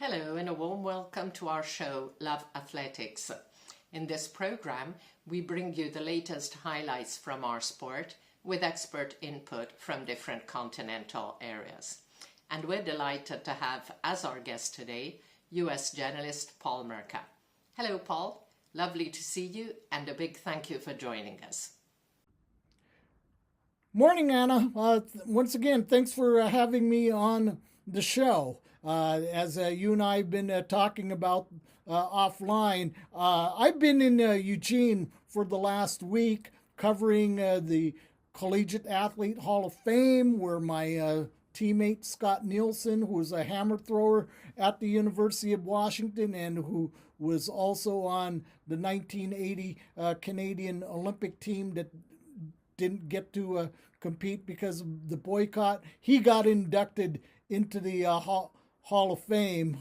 Hello and a warm welcome to our show, Love Athletics. In this program, we bring you the latest highlights from our sport with expert input from different continental areas. And we're delighted to have as our guest today, US journalist Paul Merca. Hello, Paul. Lovely to see you and a big thank you for joining us. Morning, Anna. Once again, thanks for having me on the show. As you and I have been talking about offline, I've been in Eugene for the last week covering the Collegiate Athlete Hall of Fame, where my teammate Scott Nielsen, who was a hammer thrower at the University of Washington and who was also on the 1980 Canadian Olympic team that didn't get to compete because of the boycott, he got inducted into the Hall of Fame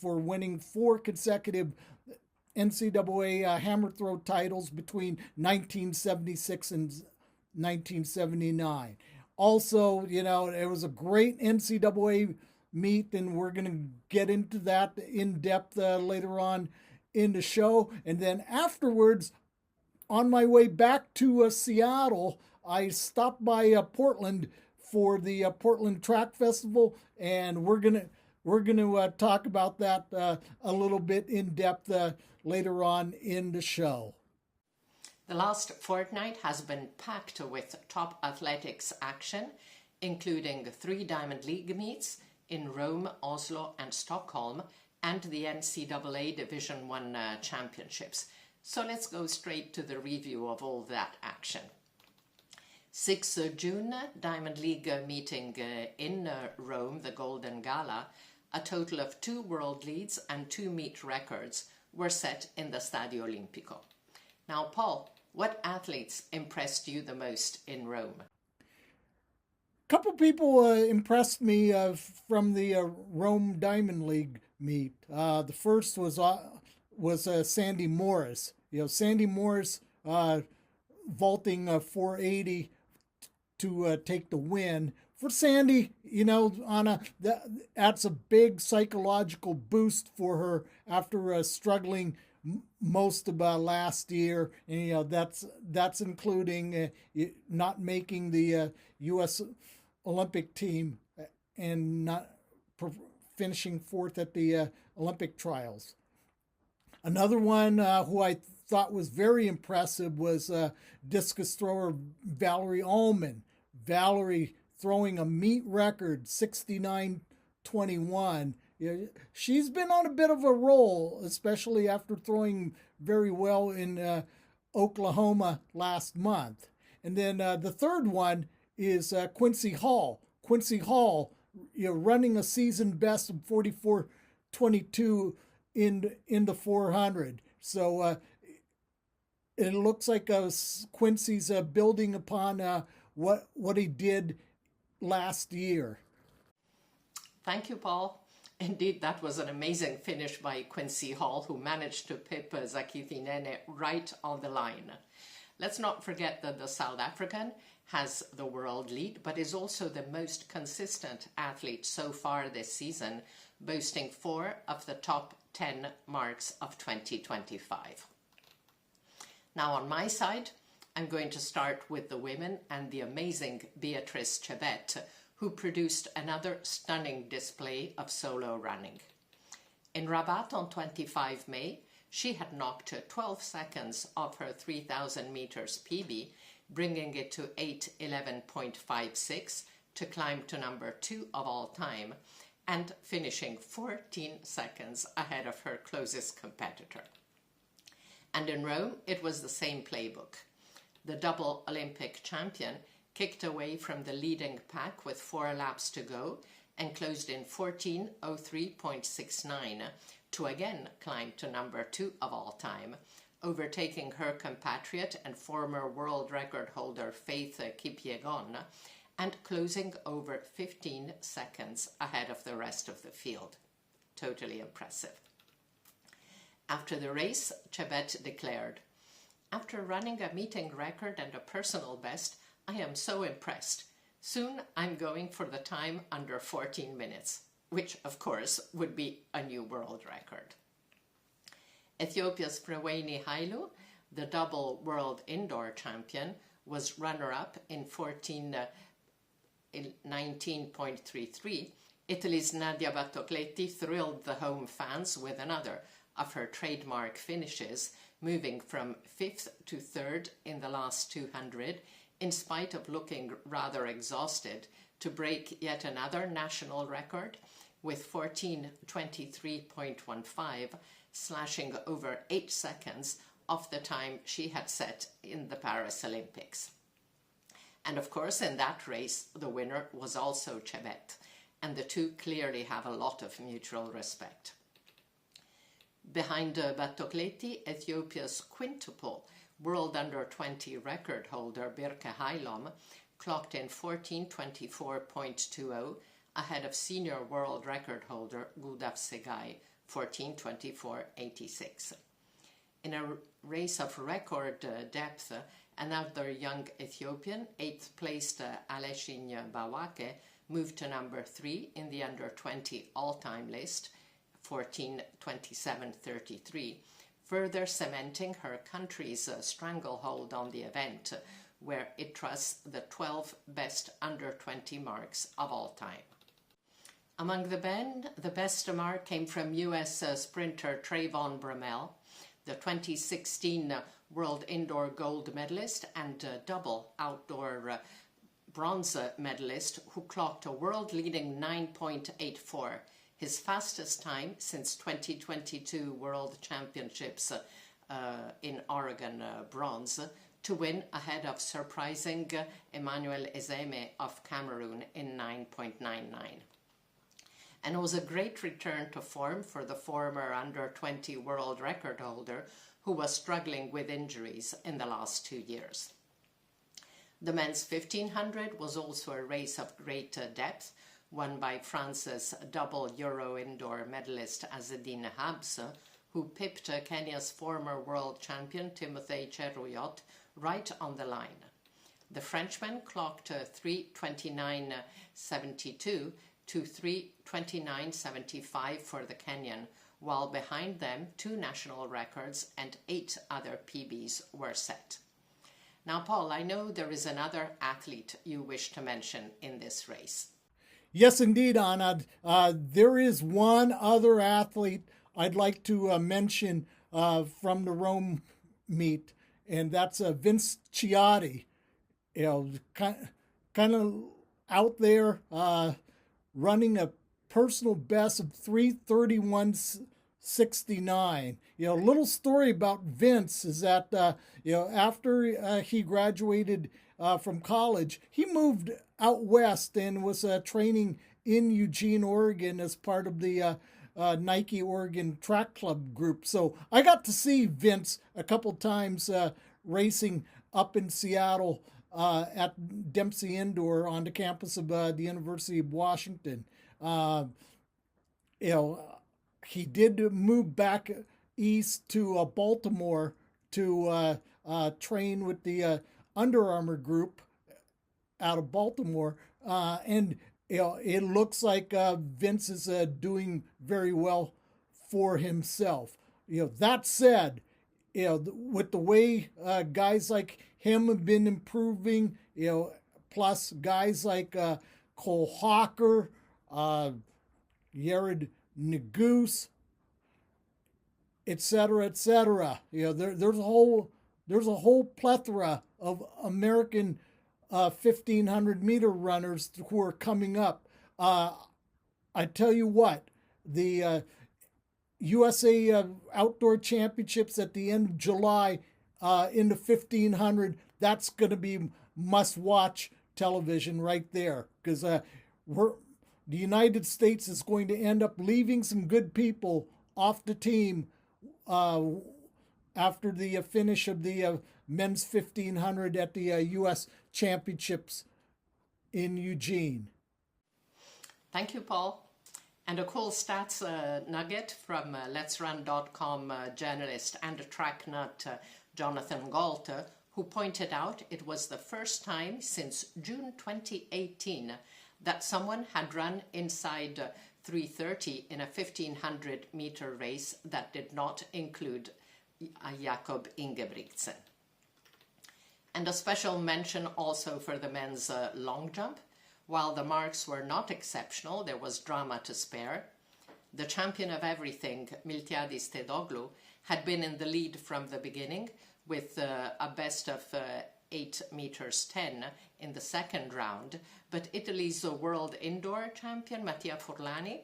for winning 4 consecutive NCAA hammer throw titles between 1976 and 1979. Also, it was a great NCAA meet, and we're going to get into that in depth later on in the show. And then afterwards, on my way back to Seattle, I stopped by Portland for the Portland Track Festival, and we're gonna talk about that a little bit in depth later on in the show. The last fortnight has been packed with top athletics action, including 3 Diamond League meets in Rome, Oslo and Stockholm, and the NCAA Division I championships. So let's go straight to the review of all that action. 6th June, Diamond League meeting in Rome, the Golden Gala. A total of 2 world leads and 2 meet records were set in the Stadio Olimpico. Now, Paul, what athletes impressed you the most in Rome? A couple people impressed me from the Rome Diamond League meet. The first was Sandy Morris. Sandy Morris vaulting 480 to take the win. For Sandy, that's a big psychological boost for her after struggling most of last year, and that's including not making the U.S. Olympic team and not finishing 4th at the Olympic trials. Another one who I thought was very impressive was discus thrower Valerie Ullman. Valerie throwing a meet record, 69.21. She's been on a bit of a roll, especially after throwing very well in Oklahoma last month. And then the third one is Quincy Hall. Quincy Hall, running a season best of 44.22 in the 400. So it looks like Quincy's building upon what he did last year. Thank you, Paul. Indeed, that was an amazing finish by Quincy Hall, who managed to pip Zakitinene right on the line. Let's not forget that the South African has the world lead, but is also the most consistent athlete so far this season, boasting 4 of the top 10 marks of 2025. Now on my side, I'm going to start with the women and the amazing Beatrice Chebet, who produced another stunning display of solo running. In Rabat on 25 May, she had knocked 12 seconds off her 3,000 meters PB, bringing it to 8:11.56 to climb to number 2 of all time, and finishing 14 seconds ahead of her closest competitor. And in Rome, it was the same playbook. The double Olympic champion kicked away from the leading pack with 4 laps to go and closed in 14:03.69 to again climb to number 2 of all time, overtaking her compatriot and former world record holder Faith Kipyegon and closing over 15 seconds ahead of the rest of the field. Totally impressive. After the race, Chebet declared, "After running a meeting record and a personal best, I am so impressed. Soon I'm going for the time under 14 minutes. which of course would be a new world record. Ethiopia's Freweni Hailu, the double world indoor champion, was runner-up in 19.33. Italy's Nadia Battocletti thrilled the home fans with another of her trademark finishes, moving from 5th to 3rd in the last 200, in spite of looking rather exhausted, to break yet another national record with 14:23.15, slashing over 8 seconds off the time she had set in the Paris Olympics. And of course, in that race, the winner was also Chebet, and the two clearly have a lot of mutual respect. Behind Battocletti, Ethiopia's quintuple world under-20 record holder Merca clocked in 14:24.20, ahead of senior world record holder Gudaf Segai, 14:24.86. In a race of record depth, another young Ethiopian, 8th placed Aleshin Bawake, moved to number 3 in the under-20 all-time list, 14:27.33, further cementing her country's stranglehold on the event, where it trusts the 12 best under-20 marks of all time. Among the men, the best mark came from US sprinter Trayvon Bromell, the 2016 World Indoor Gold medalist and double outdoor bronze medalist, who clocked a world-leading 9.84, his fastest time since 2022 World Championships in Oregon bronze, to win ahead of surprising Emmanuel Ezeme of Cameroon in 9.99. And it was a great return to form for the former under-20 world record holder, who was struggling with injuries in the last 2 years. The men's 1500 was also a race of great depth, won by France's double Euro indoor medalist Azzedine Habs, who pipped Kenya's former world champion Timothée Cheruiyot right on the line. The Frenchman clocked 3:29.72 to 3:29.75 for the Kenyan, while behind them 2 national records and 8 other PBs were set. Now, Paul, I know there is another athlete you wish to mention in this race. Yes, indeed, Anna. There is one other athlete I'd like to mention from the Rome meet, and that's Vince Ciotti. You know, kind of out there running a personal best of 3:31.69. You know, a little story about Vince is that after he graduated from college, he moved out west and was training in Eugene, Oregon, as part of the Nike Oregon Track Club group. So I got to see Vince a couple times racing up in Seattle at Dempsey Indoor on the campus of the University of Washington. He did move back east to Baltimore to train with the Under Armour group out of Baltimore, and it looks like Vince is doing very well for himself. That said, with the way guys like him have been improving, plus guys like Cole Hawker, Yared Nuguse, etc., there's a whole plethora of American 1,500 meter runners who are coming up. I tell you what, the USA Outdoor Championships at the end of July in the 1,500, that's going to be must-watch television right there, because the United States is going to end up leaving some good people off the team after the finish of the men's 1,500 at the U.S. Championships in Eugene. Thank you, Paul. And a cool stats nugget from Let'sRun.com journalist and track nut Jonathan Galter, who pointed out it was the first time since June 2018 that someone had run inside 3:30 in a 1500 meter race that did not include Jakob Ingebrigtsen. And a special mention also for the men's long jump. While the marks were not exceptional, there was drama to spare. The champion of everything, Miltiadis Tedoglu, had been in the lead from the beginning with a best of 8 meters 10 in the second round, but Italy's world indoor champion, Mattia Furlani,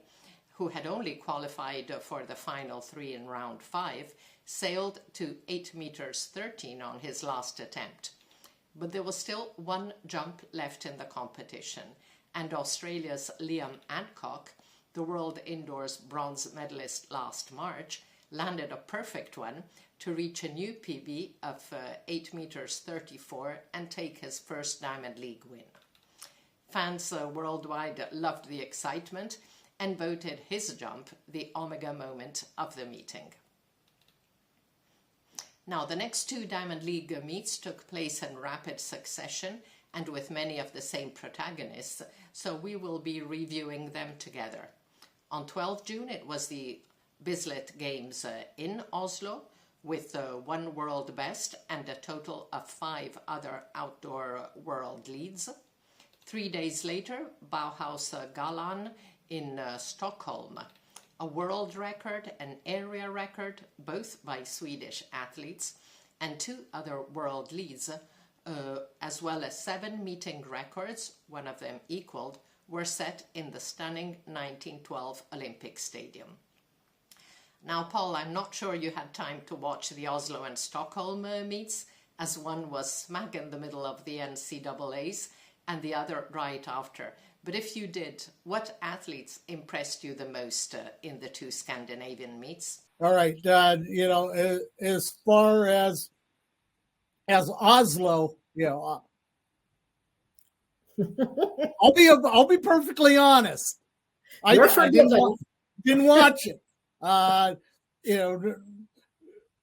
who had only qualified for the final 3 in round 5, sailed to 8 meters 13 on his last attempt. But there was still one jump left in the competition, and Australia's Liam Adcock, the world indoors bronze medalist last March, landed a perfect one to reach a new PB of 8 meters 34 and take his first Diamond League win. Fans worldwide loved the excitement and voted his jump the omega moment of the meeting. Now, the next 2 Diamond League meets took place in rapid succession and with many of the same protagonists, so we will be reviewing them together. On 12 June, it was the Bislett Games in Oslo, with one world best and a total of 5 other outdoor world leads. 3 days later, Bauhaus Galan in Stockholm, a world record, an area record, both by Swedish athletes, and 2 other world leads, as well as 7 meeting records, one of them equaled, were set in the stunning 1912 Olympic Stadium. Now, Paul, I'm not sure you had time to watch the Oslo and Stockholm meets, as one was smack in the middle of the NCAAs and the other right after. But if you did, what athletes impressed you the most in the 2 Scandinavian meets? All right. As far as Oslo, I'll be perfectly honest. I didn't watch it.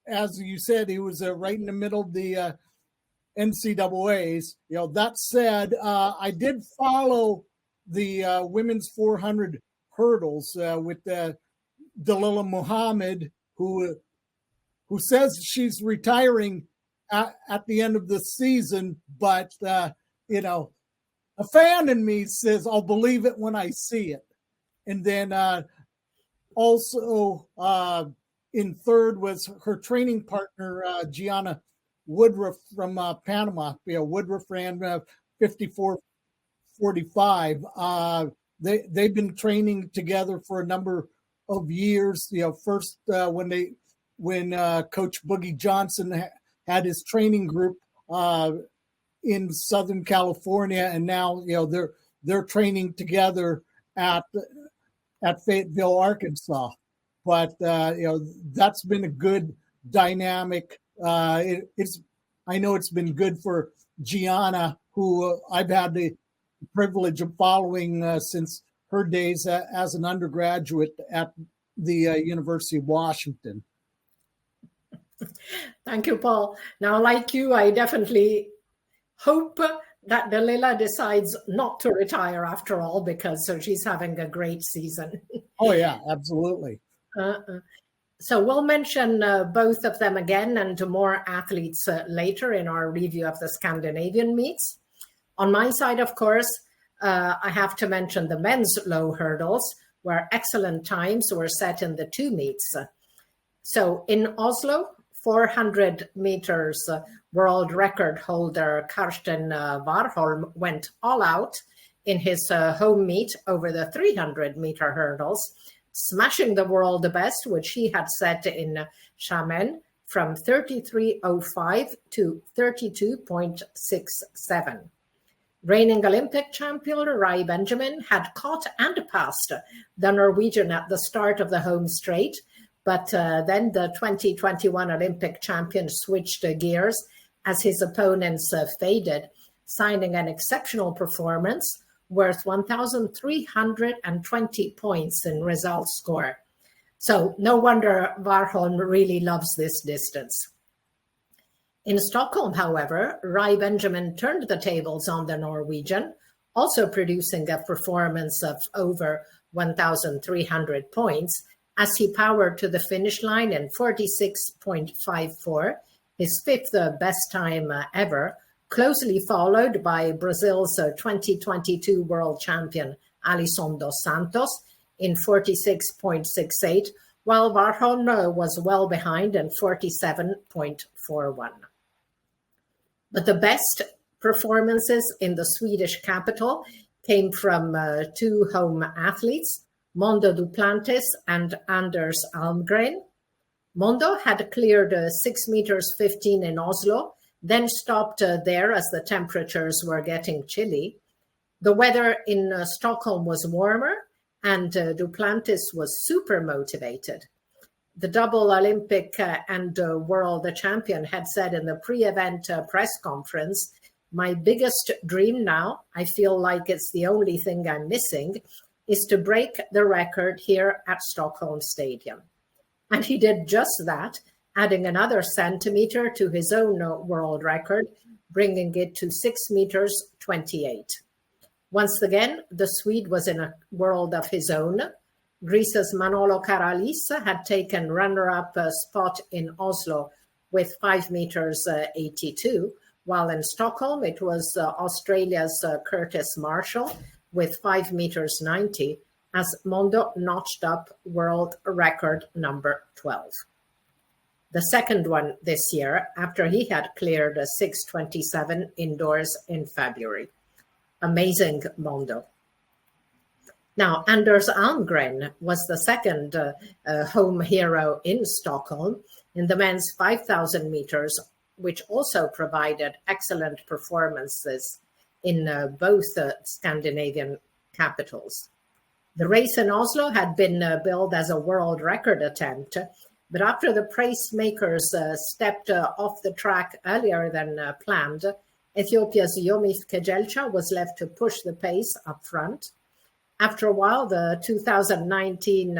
As you said, he was right in the middle of the NCAAs. That said, I did follow the women's 400 hurdles with Dalila Muhammad, who says she's retiring at the end of the season, but a fan in me says I'll believe it when I see it. And then also in third was her training partner, Gianna Woodruff from Panama. Woodruff ran 54:45. They've been training together for a number of years. First when Coach Boogie Johnson had his training group in Southern California, and now they're training together at Fayetteville, Arkansas. But that's been a good dynamic. I know it's been good for Gianna, who I've had the privilege of following since her days as an undergraduate at the University of Washington. Thank you, Paul. Now, like you, I definitely hope that Dalila decides not to retire after all, because she's having a great season. Oh, yeah, absolutely. So we'll mention both of them again and more athletes later in our review of the Scandinavian meets. On my side, of course, I have to mention the men's low hurdles, where excellent times were set in the 2 meets. So in Oslo, 400 meters world record holder Karsten Warholm went all out in his home meet over the 300 meter hurdles, smashing the world best, which he had set in Xiamen, from 33.05 to 32.67. Reigning Olympic champion Rai Benjamin had caught and passed the Norwegian at the start of the home straight, but then the 2021 Olympic champion switched gears as his opponents faded, signing an exceptional performance worth 1,320 points in result score. So no wonder Warholm really loves this distance. In Stockholm, however, Rai Benjamin turned the tables on the Norwegian, also producing a performance of over 1,300 points, as he powered to the finish line in 46.54, his fifth best time ever, closely followed by Brazil's 2022 world champion Alisson dos Santos in 46.68, while Warholm was well behind in 47.41. But the best performances in the Swedish capital came from two home athletes, Mondo Duplantis and Anders Almgren. Mondo had cleared 6 meters 15 in Oslo, then stopped there as the temperatures were getting chilly. The weather in Stockholm was warmer, and Duplantis was super motivated. The double Olympic and world champion had said in the pre-event press conference, "My biggest dream now, I feel like it's the only thing I'm missing, is to break the record here at Stockholm Stadium." And he did just that, adding another centimeter to his own world record, bringing it to 6 meters 28. Once again, the Swede was in a world of his own. Greece's Manolo Karalis had taken runner-up spot in Oslo with 5 meters 82, while in Stockholm it was Australia's Curtis Marshall with 5 meters 90, as Mondo notched up world record number 12. The second one this year, after he had cleared 6:27 indoors in February. Amazing Mondo. Now, Anders Almgren was the second home hero in Stockholm in the men's 5,000 meters, which also provided excellent performances in both Scandinavian capitals. The race in Oslo had been billed as a world record attempt, but after the pacemakers stepped off the track earlier than planned, Ethiopia's Yomif Kejelcha was left to push the pace up front. After a while, the 2019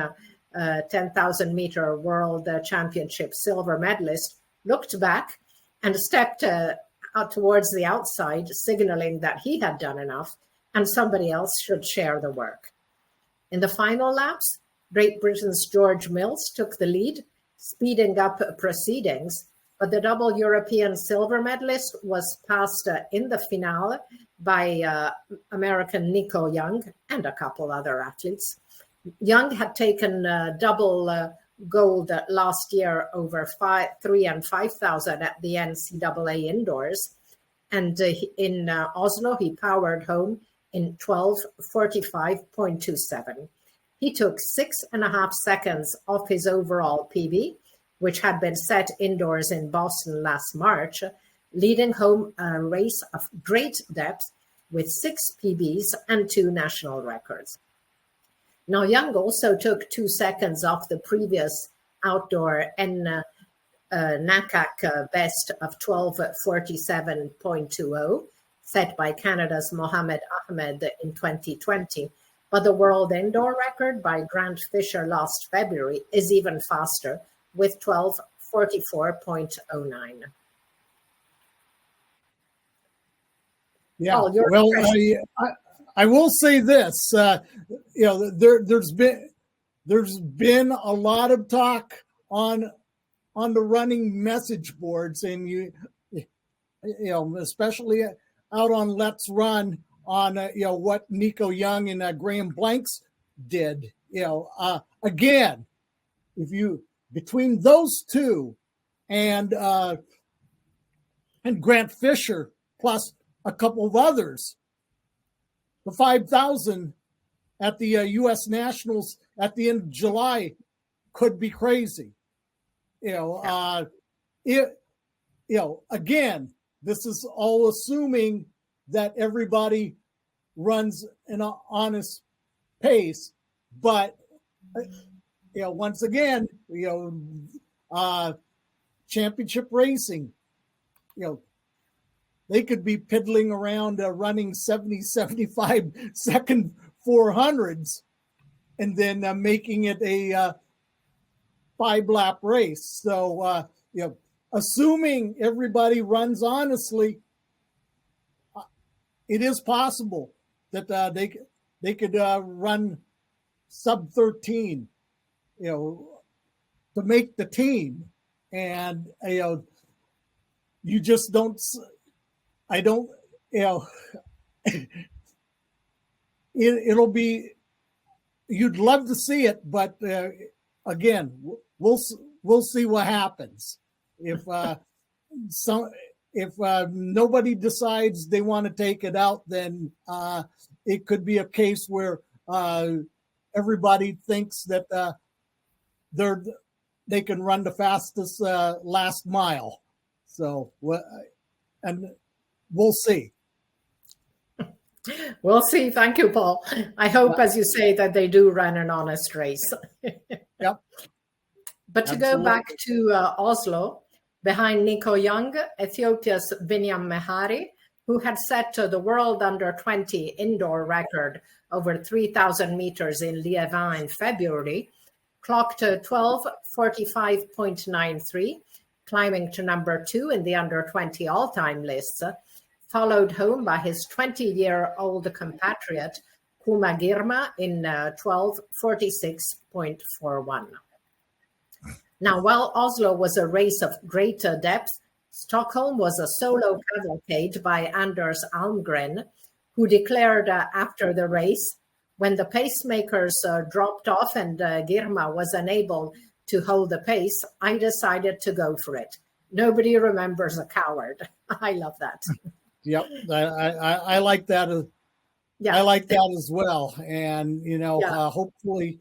10,000 meter world championship silver medalist looked back and stepped out towards the outside, signaling that he had done enough and somebody else should share the work. In the final laps, Great Britain's George Mills took the lead, speeding up proceedings, but the double European silver medalist was passed in the finale by American Nico Young and a couple other athletes. Young had taken double gold last year over 3 and 5,000 at the NCAA indoors. And in Oslo, he powered home in 12:45.27. He took 6.5 seconds off his overall PB, which had been set indoors in Boston last March, leading home a race of great depth with 6 PBs and 2 national records. Now, Young also took 2 seconds off the previous outdoor NCAAs best of 12:47.20, set by Canada's Mohamed Ahmed in 2020. But the world indoor record by Grant Fisher last February is even faster, with 12:44.09. Yeah, well, I will say this. There's been a lot of talk on the running message boards, and especially out on Let's Run on what Nico Young and Graham Blanks did. Again, if you between those two and Grant Fisher plus a couple of others, the 5,000 at the U.S. Nationals at the end of July could be crazy. Again, this is all assuming that everybody runs an honest pace, but once again, championship racing, they could be piddling around running 70, 75 second 400s and then making it a 5-lap race. So, assuming everybody runs honestly, it is possible that they could run sub 13, to make the team. And, you just don't, I don't, it'll be, you'd love to see it, but again, we'll see what happens. If nobody decides they want to take it out, then it could be a case where everybody thinks that they can run the fastest last mile. So, and we'll see. We'll see. Thank you, Paul. I hope, as you say, that they do run an honest race. Yep. But to go back to Oslo, behind Nico Young, Ethiopia's Binyam Mehari, who had set the world under-20 indoor record over 3,000 meters in Liévin in February, clocked 12:45.93, climbing to number 2 in the under-20 all-time list, followed home by his 20-year-old compatriot, Kuma Girma, in 12:46.41. Now, while Oslo was a race of greater depth, Stockholm was a solo cavalcade by Anders Almgren, who declared after the race, when the pacemakers dropped off and Girma was unable to hold the pace, I decided to go for it. Nobody remembers a coward. I love that. Yep, I like that. I like that as well. And, hopefully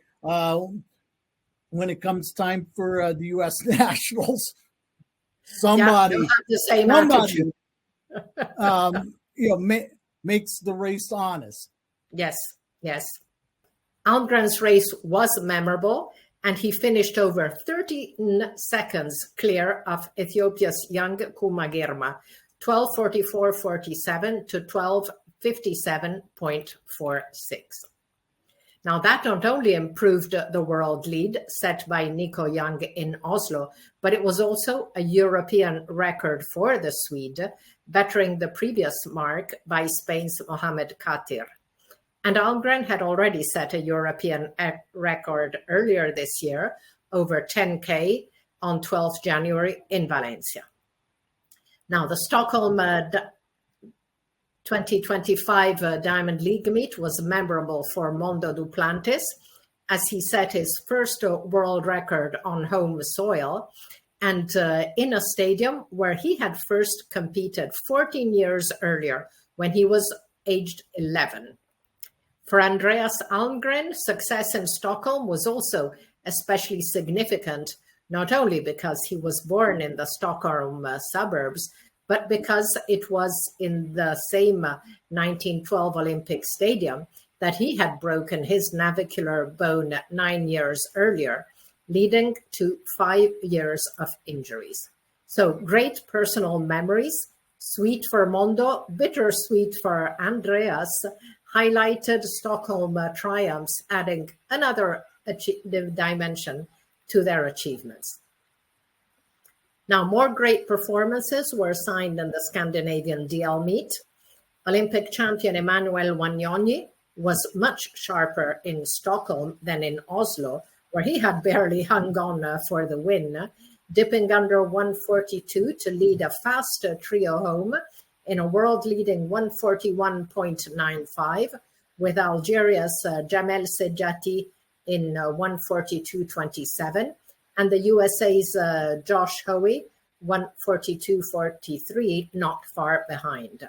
when it comes time for the U.S. Nationals, somebody makes the race honest. Yes. Almgren's race was memorable, and he finished over 13 seconds clear of Ethiopia's young Kuma Girma, 12:44.47 to 12:57.46. Now, that not only improved the world lead set by Nico Young in Oslo, but it was also a European record for the Swede, bettering the previous mark by Spain's Mohamed Khatir. And Almgren had already set a European record earlier this year, over 10K on 12th January in Valencia. Now, the Stockholm 2025 Diamond League meet was memorable for Mondo Duplantis, as he set his first world record on home soil and in a stadium where he had first competed 14 years earlier when he was aged 11. For Andreas Almgren, success in Stockholm was also especially significant, not only because he was born in the Stockholm suburbs, but because it was in the same 1912 Olympic Stadium that he had broken his navicular bone 9 years earlier, leading to 5 years of injuries. So great personal memories, sweet for Mondo, bittersweet for Andreas, highlighted Stockholm triumphs, adding another dimension to their achievements. Now, more great performances were signed in the Scandinavian DL meet. Olympic champion Emanuele Wagnoni was much sharper in Stockholm than in Oslo, where he had barely hung on for the win, dipping under 142 to lead a fast trio home in a world-leading 141.95, with Algeria's Jamel Sejati in 142.27, and the USA's Josh Hoey, 142.43, not far behind.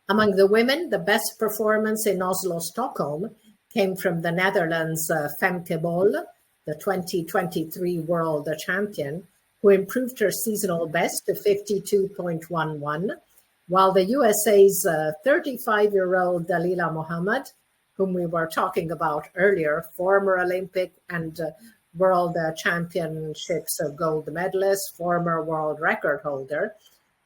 Among the women, the best performance in Oslo-Stockholm came from the Netherlands' Femke Bol, the 2023 world champion, who improved her seasonal best to 52.11, while the USA's 35-year-old Dalila Mohammed, whom we were talking about earlier, former Olympic and World Championships gold medalist, former world record holder,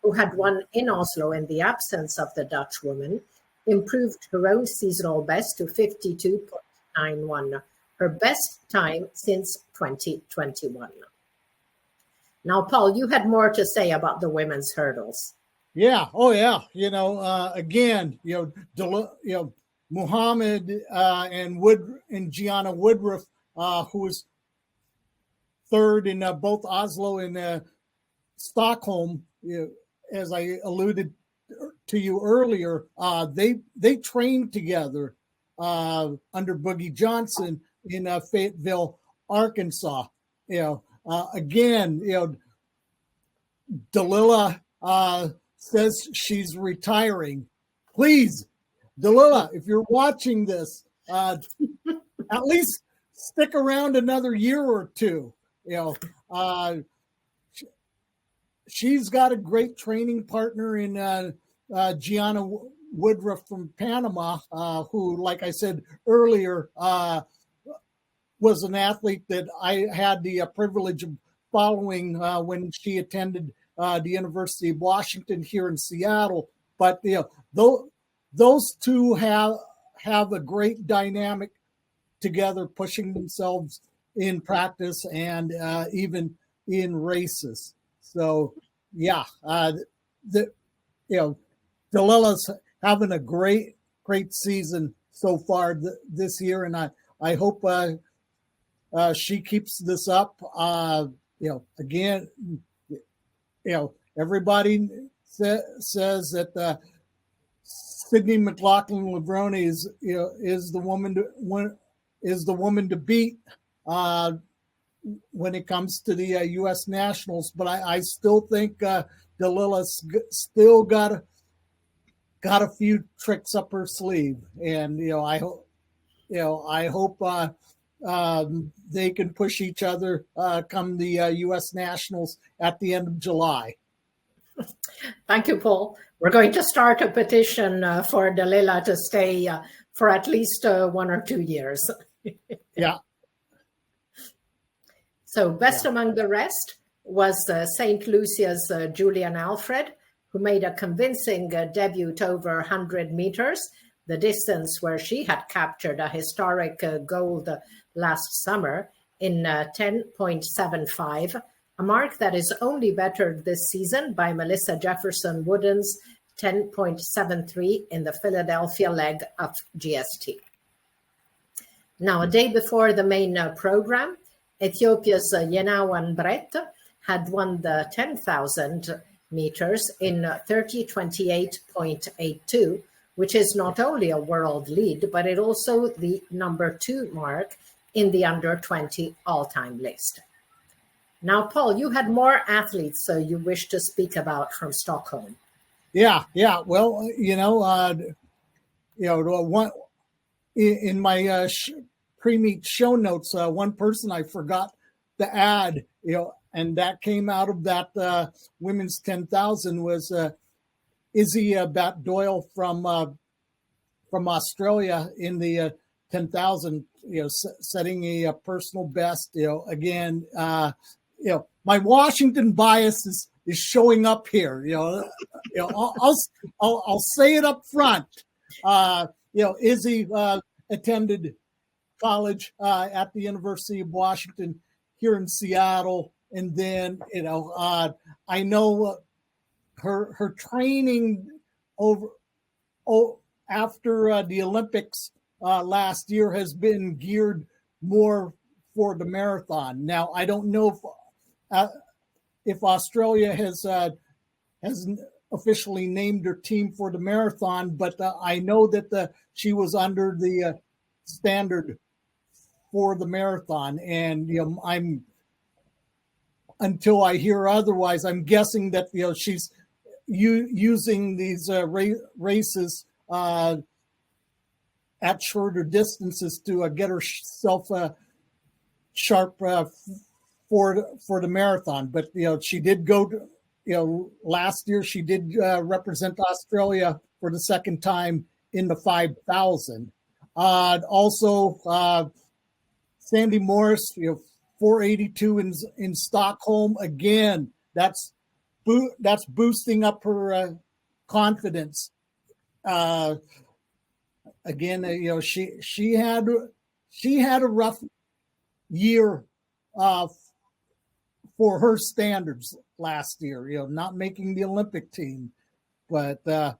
who had won in Oslo in the absence of the Dutch woman, improved her own seasonal best to 52.91, her best time since 2021. Now, Paul, you had more to say about the women's hurdles. Yeah. Oh, yeah. Again, Muhammad and Gianna Woodruff, who was third in both Oslo and Stockholm, as I alluded to you earlier, they trained together under Boogie Johnson in Fayetteville, Arkansas. Again, Dalila says she's retiring. Please, Dalila, if you're watching this, at least stick around another year or two. She's got a great training partner in Gianna Woodruff from Panama, who, like I said earlier, was an athlete that I had the privilege of following when she attended the University of Washington here in Seattle. But those two have a great dynamic together, pushing themselves in practice and even in races. So, Dalila's having a great season so far this year, and I hope she keeps this up. Again, everybody says that Sydney McLaughlin-Levrone is the woman to beat when it comes to the U.S. Nationals. But I still think Dalila's still got a few tricks up her sleeve, and I hope they can push each other come the U.S. Nationals at the end of July. Thank you, Paul. We're going to start a petition for Dalila to stay for at least 1 or 2 years. Yeah. So best among the rest was St. Lucia's Julian Alfred, who made a convincing debut over 100 meters, the distance where she had captured a historic gold last summer in 10.75, a mark that is only bettered this season by Melissa Jefferson Wooden's 10.73 in the Philadelphia leg of GST. Now, a day before the main program, Ethiopia's Yenawan Brett had won the 10,000 meters in 30:28.82, which is not only a world lead, but it also the number 2 mark in the under 20 all-time list. Now, Paul, you had more athletes you wish to speak about from Stockholm. Yeah. Well, one in my pre-meet show notes, one person I forgot to add, and that came out of that women's 10,000 was Izzy Bat Doyle from Australia in the 10,000, setting a personal best. Again, my Washington bias is showing up here. I'll say it up front. Izzy attended college at the University of Washington here in Seattle, and then I know her training after the Olympics last year has been geared more for the marathon. Now, I don't know if Australia has officially named her team for the marathon, but I know that she was under the standard for the marathon, and I'm until I hear otherwise, I'm guessing that she's using these races at shorter distances to get herself sharp for the marathon. But she did go to, last year she did represent Australia for the second time in the 5,000. Also, Sandy Morris, 482 in Stockholm. Again, that's boosting up her confidence. Again, she had a rough year for her standards last year. Not making the Olympic team, but so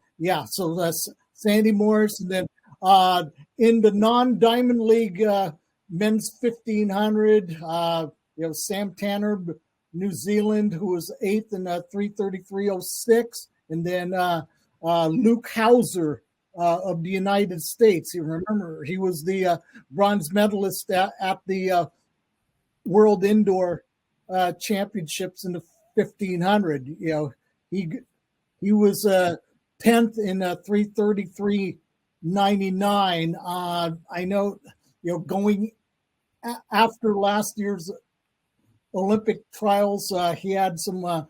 that's Sandy Morris, and then In the non-Diamond League men's 1500, Sam Tanner, New Zealand, who was 8th in 3:33.06, and then Luke Hauser of the United States. You remember, he was the bronze medalist at the World Indoor Championships in the 1500. He was 10th in 3:33.99. I know, going after last year's Olympic trials, he had some.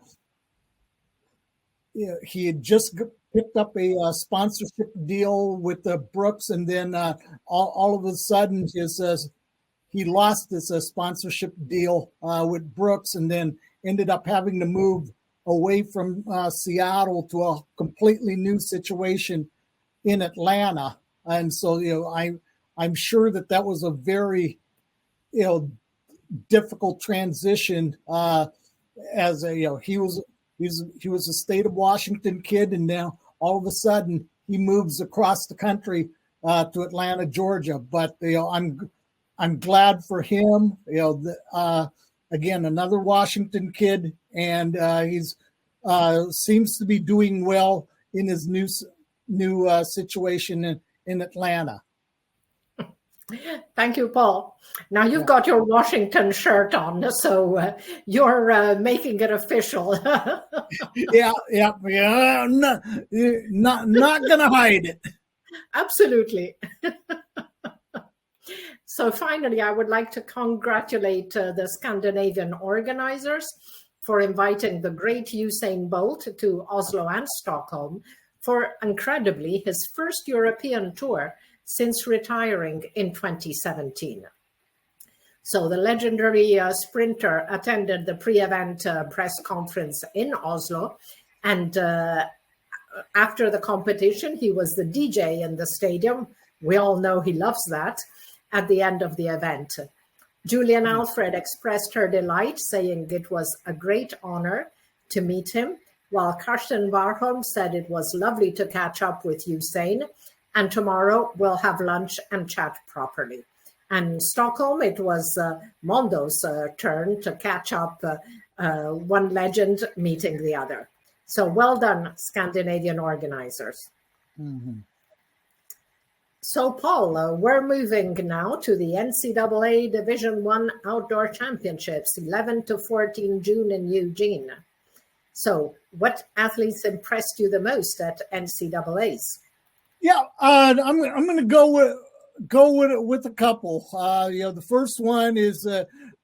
He had just picked up a sponsorship deal with Brooks, and then all of a sudden he lost his sponsorship deal with Brooks, and then ended up having to move away from Seattle to a completely new situation in Atlanta. And so, I'm sure that was a very, difficult transition. As he was a state of Washington kid, and now all of a sudden he moves across the country to Atlanta, Georgia. But I'm glad for him. Again, another Washington kid, and he's seems to be doing well in his new situation in Atlanta. Thank you, Paul. Now you've got your Washington shirt on, so you're making it official. yeah. Not gonna hide it. Absolutely. So finally, I would like to congratulate the Scandinavian organizers for inviting the great Usain Bolt to Oslo and Stockholm for, incredibly, his first European tour since retiring in 2017. So the legendary sprinter attended the pre-event press conference in Oslo, and after the competition, he was the DJ in the stadium. We all know he loves that. At the end of the event, Julian Alfred expressed her delight, saying it was a great honor to meet him, while Karsten Warholm said it was lovely to catch up with Usain, and tomorrow we'll have lunch and chat properly. And in Stockholm, it was Mondo's turn to catch up, one legend meeting the other. So well done, Scandinavian organizers. Mm-hmm. So, Paul, we're moving now to the NCAA Division I Outdoor Championships, 11 to 14 June in Eugene. So, what athletes impressed you the most at NCAAs? Yeah, I'm going to go with a couple. The first one is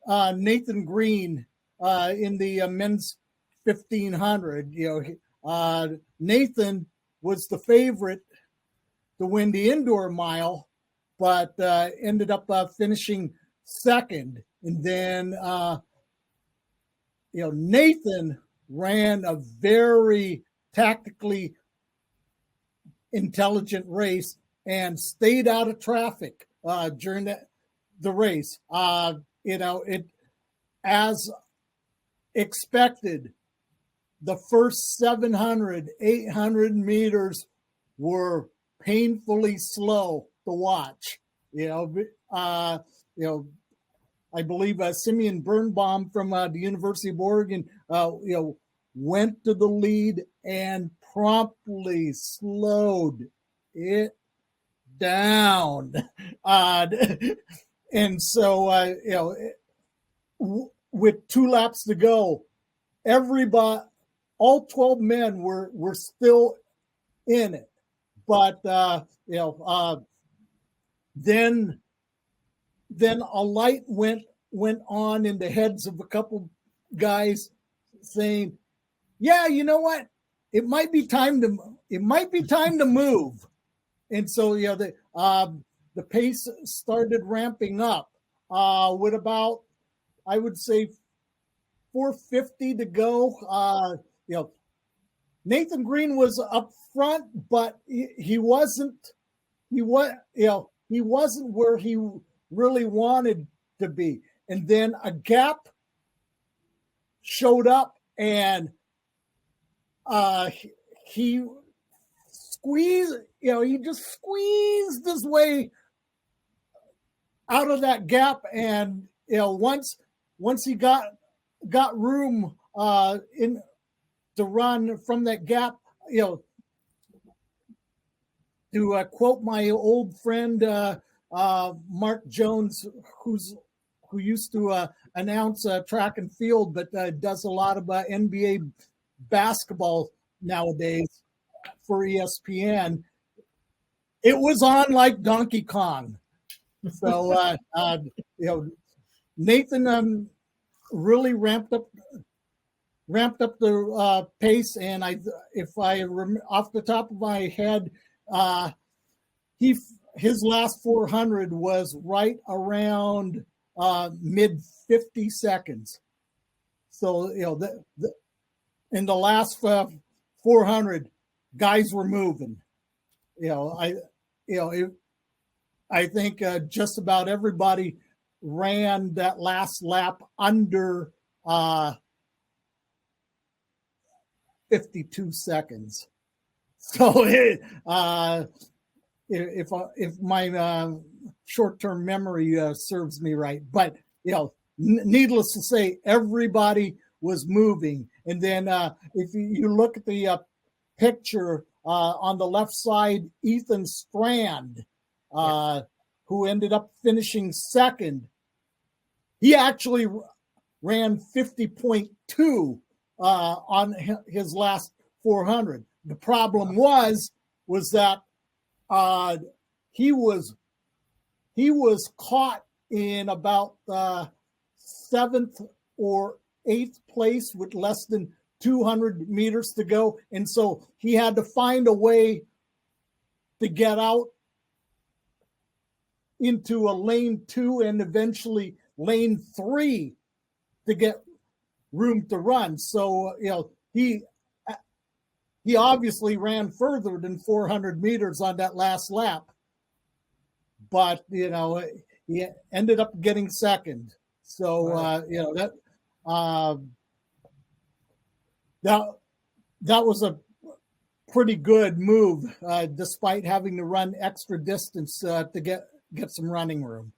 Nathan Green in the men's 1500. Nathan was the favorite to win the indoor mile, but ended up finishing second. And then, Nathan ran a very tactically intelligent race and stayed out of traffic during the race. It as expected, the first 700, 800 meters were painfully slow to watch. I believe Simeon Birnbaum from the University of Oregon, went to the lead and promptly slowed it down. And so, with 2 laps to go, everybody, all 12 men were still in it. But then a light went on in the heads of a couple guys, saying, "Yeah, you know what? It might be time to move." And so the pace started ramping up with about, I would say, 450 to go. Nathan Green was up front, but he wasn't where he really wanted to be. And then a gap showed up, and he squeezed, he just squeezed his way out of that gap. And, once he got room in to run from that gap, to quote my old friend Mark Jones, who used to announce track and field, but does a lot of NBA basketball nowadays for ESPN. It was on like Donkey Kong. So Nathan really ramped up the pace, and if I off the top of my head, his last 400 was right around mid 50 seconds. So in the last 400, guys were moving. I think just about everybody ran that last lap under 52 seconds. So if my short-term memory serves me right, but needless to say, everybody was moving. And then if you look at the picture on the left side, Ethan Strand, who ended up finishing second, he actually ran 50.2 on his last 400. The problem was that he was caught in about seventh or eighth place with less than 200 meters to go, and so he had to find a way to get out into a lane 2 and eventually lane 3 to get room to run. So he obviously ran further than 400 meters on that last lap, but he ended up getting second. So that was a pretty good move, despite having to run extra distance to get some running room.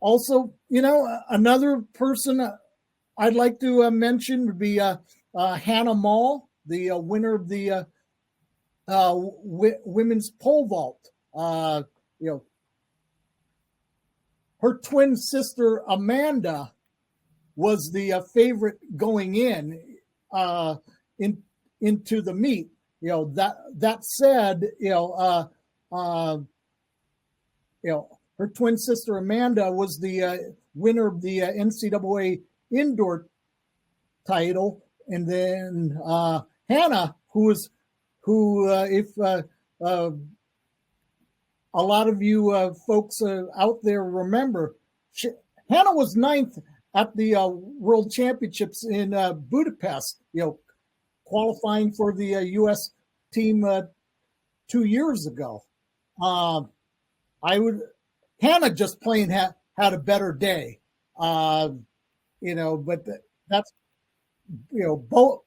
Also, another person I'd like to mention would be Hannah Mall, the winner of the women's pole vault. Her twin sister Amanda was the favorite going into the meet. That said, her twin sister Amanda was the winner of the NCAA indoor title, and then Hannah, who if a lot of you folks out there remember, Hannah was ninth at the World Championships in Budapest, qualifying for the U.S. team 2 years ago. Hannah just plain had a better day, but that's both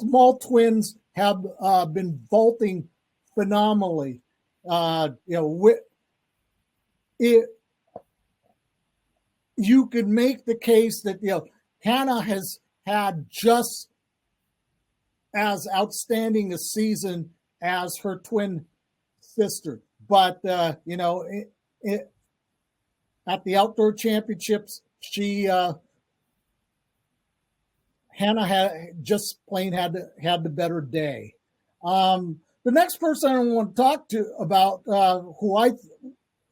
Mall twins have been vaulting phenomenally. You could make the case that Hannah has had just as outstanding a season as her twin sister, but at the outdoor championships, Hannah had just plain had the better day. The next person I want to talk to about, who I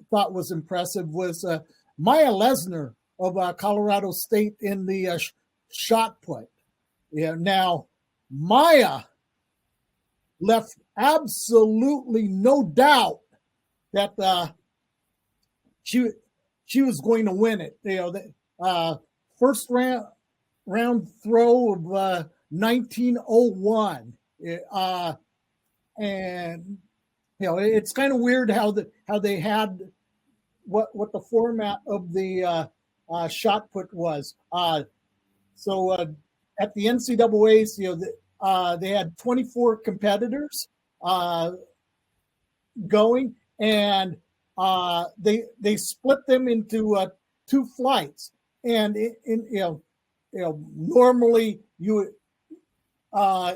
thought was impressive, was Maya Lesner of Colorado State in the shot put. Now, Maya left absolutely no doubt that she was going to win it. First round throw of 1901. And it's kind of weird how they had what the format of the shot put was. So at the NCAAs, they had 24 competitors going, and they split them into 2 flights. And normally you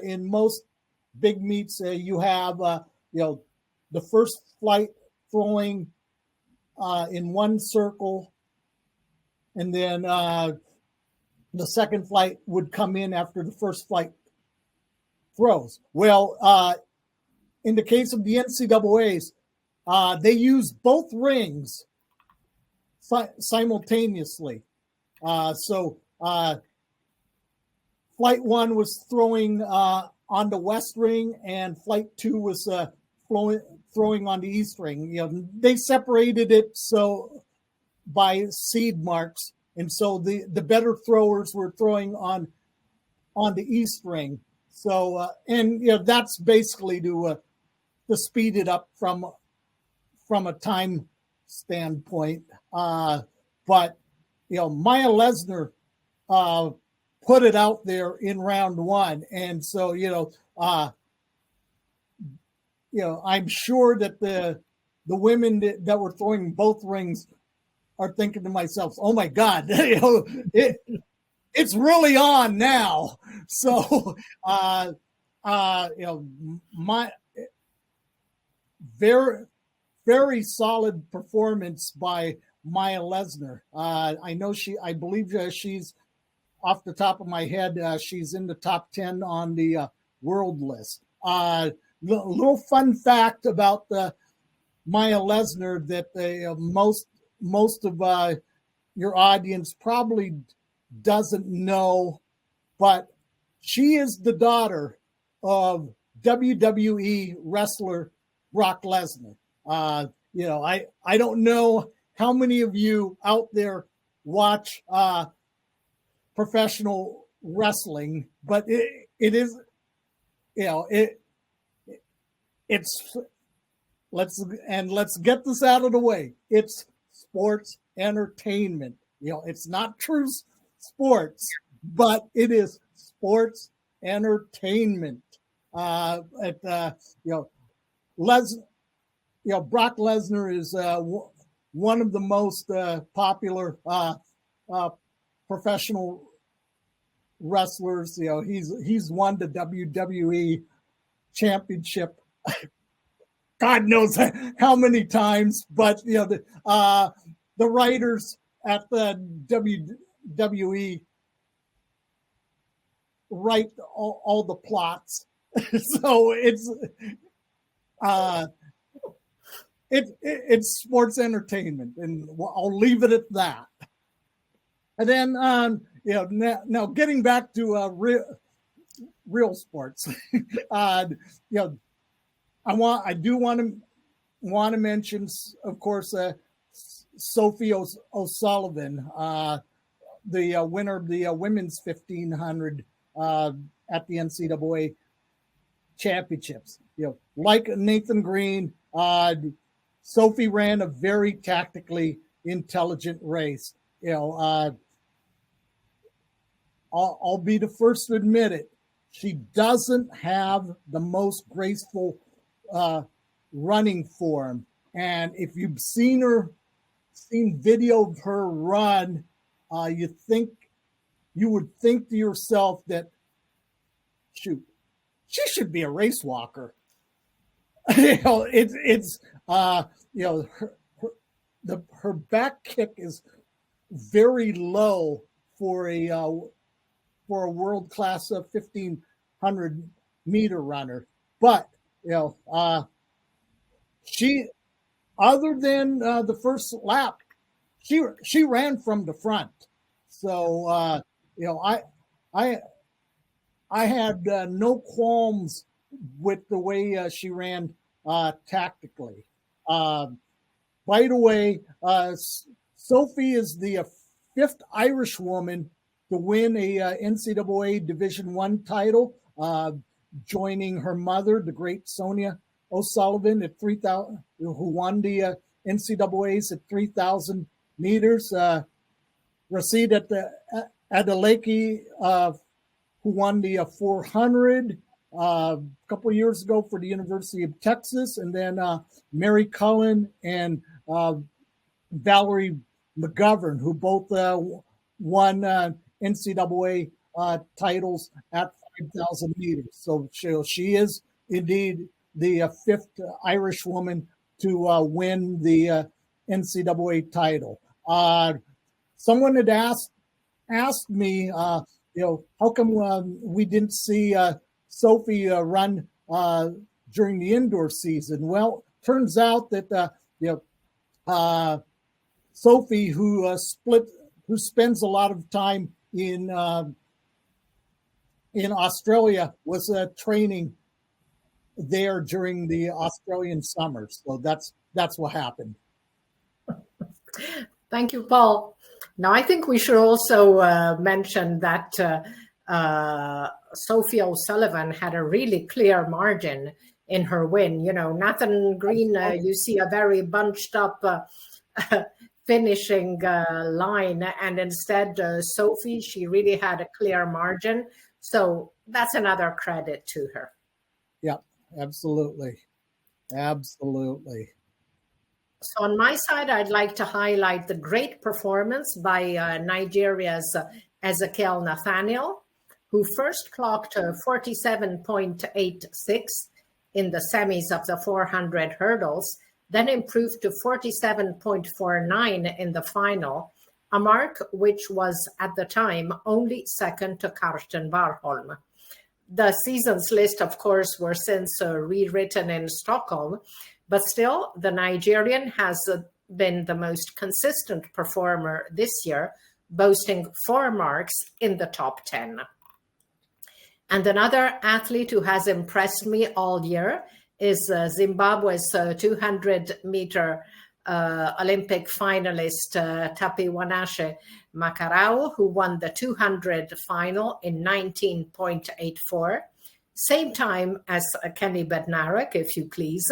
in most big meets you have the first flight throwing in one circle, and then the second flight would come in after the first flight throws. Well, in the case of the NCAAs, they use both rings simultaneously. So flight 1 was throwing on the west ring, and flight 2 was throwing on the east ring. They separated it so by seed marks, and so the better throwers were throwing on the east ring. So and that's basically to speed it up from a time standpoint. But Maya Lesnar put it out there in round 1, and so I'm sure that the women that were throwing both rings are thinking to themselves, "Oh my God, it's really on now." So, my very, very solid performance by Maya Lesnar. I believe she's, off the top of my head, she's in the top 10 on the world list. Little fun fact about Maya Lesnar that most of your audience probably doesn't know, but she is the daughter of WWE wrestler Brock Lesnar. I don't know how many of you out there watch professional wrestling, but it is, it's let's get this out of the way. It's sports entertainment. It's not true sports, but it is sports entertainment. Brock Lesnar is one of the most popular professional wrestlers. He's won the WWE championship God knows how many times, but the writers at the WWE write all the plots, so it's sports entertainment, and I'll leave it at that. And then now getting back to real sports, I do want to mention, of course, Sophie O'Sullivan, the winner of the women's 1500 at the NCAA championships. Like Nathan Green, Sophie ran a very tactically intelligent race. I'll be the first to admit it. She doesn't have the most graceful running form, and if you've seen video of her run, you would think to yourself that, shoot, she should be a race walker. Her back kick is very low for a world-class 1500 meter runner, but she, other than the first lap, she ran from the front. So I had no qualms with the way she ran tactically. By the way, Sophie is the fifth Irish woman to win a NCAA Division I title, joining her mother, the great Sonia O'Sullivan, at 3,000, who won the NCAAs at 3,000 meters. Rashid Adeleke, who won the 400 a couple of years ago for the University of Texas, and then Mary Cullen and Valerie McGovern, who both won NCAA titles at 5,000 meters. So she is indeed the fifth Irish woman to win the NCAA title. Someone had asked me, how come we didn't see Sophie run during the indoor season? Well, turns out that Sophie, who spends a lot of time in Australia, was training there during the Australian summers. So that's what happened. Thank you, Paul. Now, I think we should also mention that Sophie O'Sullivan had a really clear margin in her win. Nathan Green, you see a very bunched up finishing line, and instead Sophie, she really had a clear margin. So that's another credit to her. Yeah, absolutely. Absolutely. So on my side, I'd like to highlight the great performance by Nigeria's Ezekiel Nathaniel, who first clocked 47.86 in the semis of the 400 hurdles, then improved to 47.49 in the final, a mark which was at the time only second to Karsten Warholm. The season's list, of course, were since rewritten in Stockholm, but still, the Nigerian has been the most consistent performer this year, boasting 4 marks in the top 10. And another athlete who has impressed me all year is Zimbabwe's 200-meter Olympic finalist Tapiwanashe Makarau, who won the 200 final in 19.84, same time as Kenny Bednarek, if you please,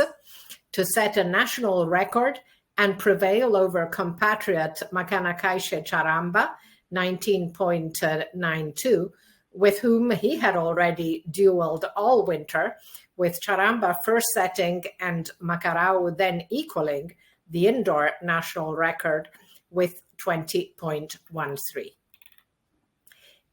to set a national record and prevail over compatriot Makanakaishe Charamba, 19.92, with whom he had already dueled all winter, with Charamba first setting and Makarau then equaling the indoor national record with 20.13.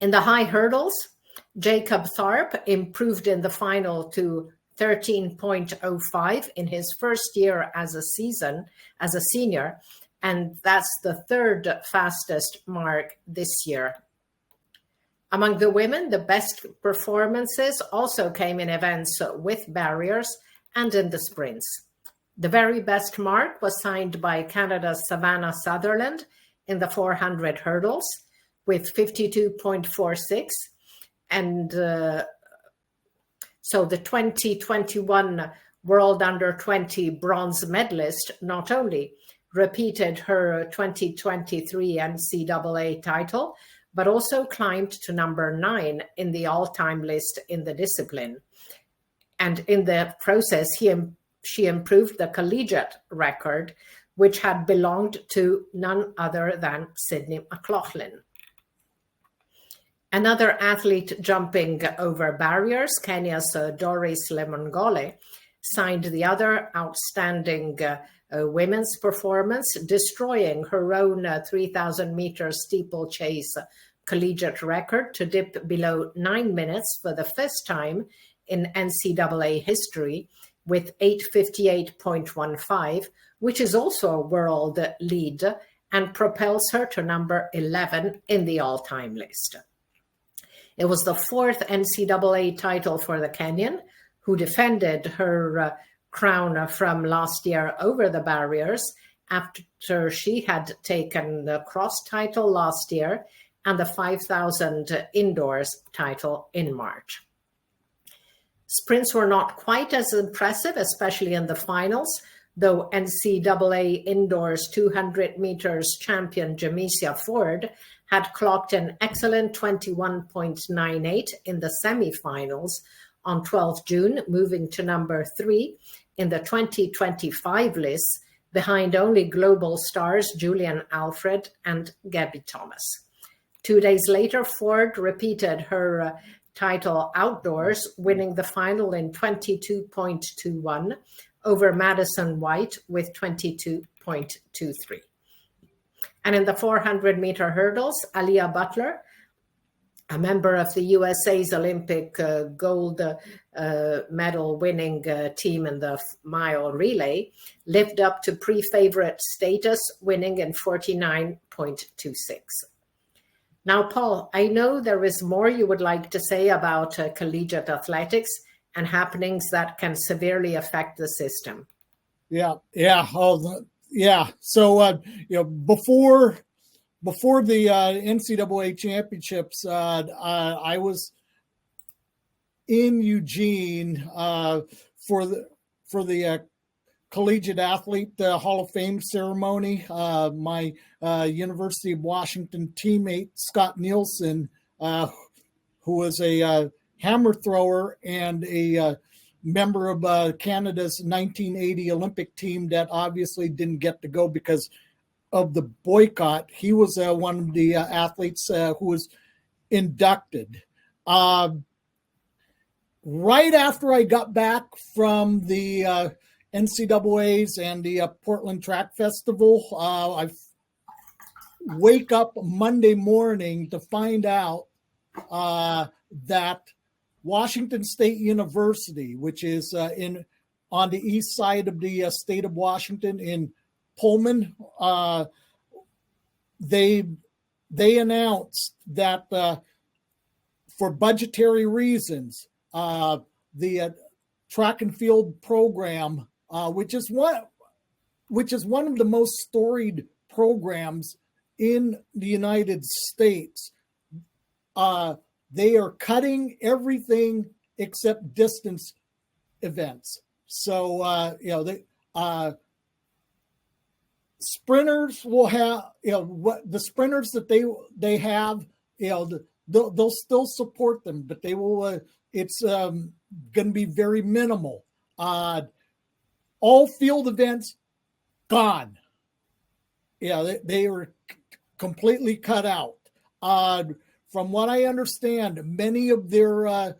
In the high hurdles, Jacob Tharp improved in the final to 13.05 in his first year as a senior, and that's the third fastest mark this year. Among the women, the best performances also came in events with barriers and in the sprints. The very best mark was signed by Canada's Savannah Sutherland in the 400 hurdles with 52.46, and so the 2021 World Under-20 bronze medalist not only repeated her 2023 NCAA title, but also climbed to number 9 in the all-time list in the discipline. And in the process, she improved the collegiate record, which had belonged to none other than Sydney McLaughlin. Another athlete jumping over barriers, Kenya's Doris Lemongole, signed the other outstanding women's performance, destroying her own 3,000-meter steeplechase collegiate record to dip below 9 minutes for the first time in NCAA history with 8:58.15, which is also a world lead and propels her to number 11 in the all-time list. It was the 4th NCAA title for the Kenyan, who defended her crown from last year over the barriers after she had taken the cross title last year and the 5,000 indoors title in March. Sprints were not quite as impressive, especially in the finals, though NCAA indoors 200 meters champion Jamesia Ford had clocked an excellent 21.98 in the semifinals on 12 June, moving to number 3 in the 2025 list, behind only global stars Julian Alfred and Gabby Thomas. 2 days later, Ford repeated her title outdoors, winning the final in 22.21 over Madison White with 22.23. And in the 400-meter hurdles, Aliyah Butler, a member of the USA's Olympic gold medal winning team in the mile relay, lived up to pre-favorite status, winning in 49.26. Now, Paul, I know there is more you would like to say about collegiate athletics and happenings that can severely affect the system. Yeah. So, before the NCAA championships, I was in Eugene for the Collegiate Athlete Hall of Fame ceremony. My University of Washington teammate, Scott Nielsen, who was a hammer thrower and a member of Canada's 1980 Olympic team that obviously didn't get to go because of the boycott. He was one of the athletes who was inducted. Right after I got back from the NCAAs and the Portland Track Festival, I wake up Monday morning to find out that Washington State University, which is on the east side of the state of Washington in Pullman, they announced that for budgetary reasons, the track and field program, which is one of the most storied programs in the United States, they are cutting everything except distance events. So sprinters will have, what the sprinters that they have, they'll still support them, but they will. It's going to be very minimal. All field events gone. They were completely cut out. From what I understand, many of the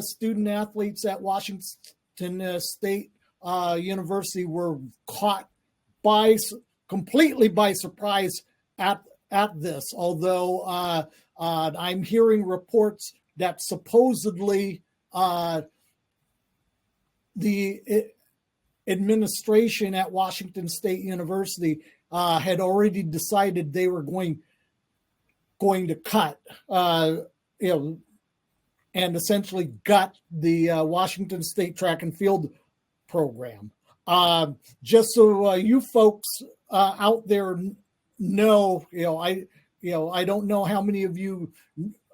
student athletes at Washington State University were caught completely by surprise at this. Although I'm hearing reports that supposedly the administration at Washington State University had already decided they were going to cut, and essentially gut the Washington State track and field program. Just so you folks out there know, I don't know how many of you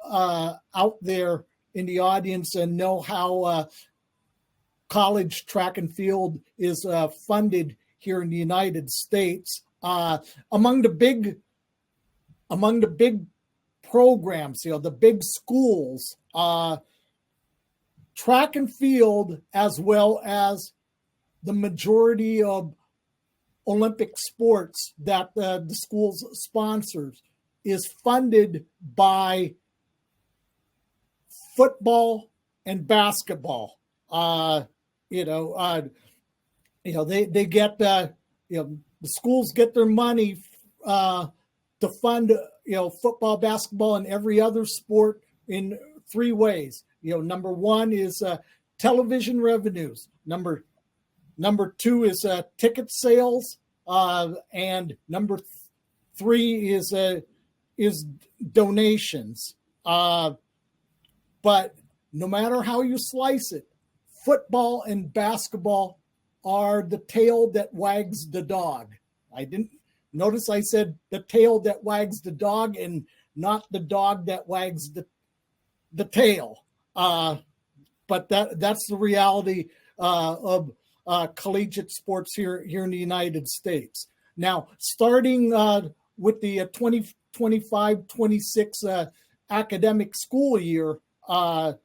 out there in the audience and know how college track and field is funded here in the United States. Among the big programs, the big schools, track and field, as well as the majority of Olympic sports that the schools sponsors, is funded by football and basketball. They get the schools get their money to fund football, basketball, and every other sport in three ways. Number one is television revenues. Number two is ticket sales, and number three is donations. But no matter how you slice it, football and basketball are the tail that wags the dog. I didn't notice I said the tail that wags the dog and not the dog that wags the tail. But that's the reality of collegiate sports here in the United States. Now, starting with the 2025-26 academic school year, the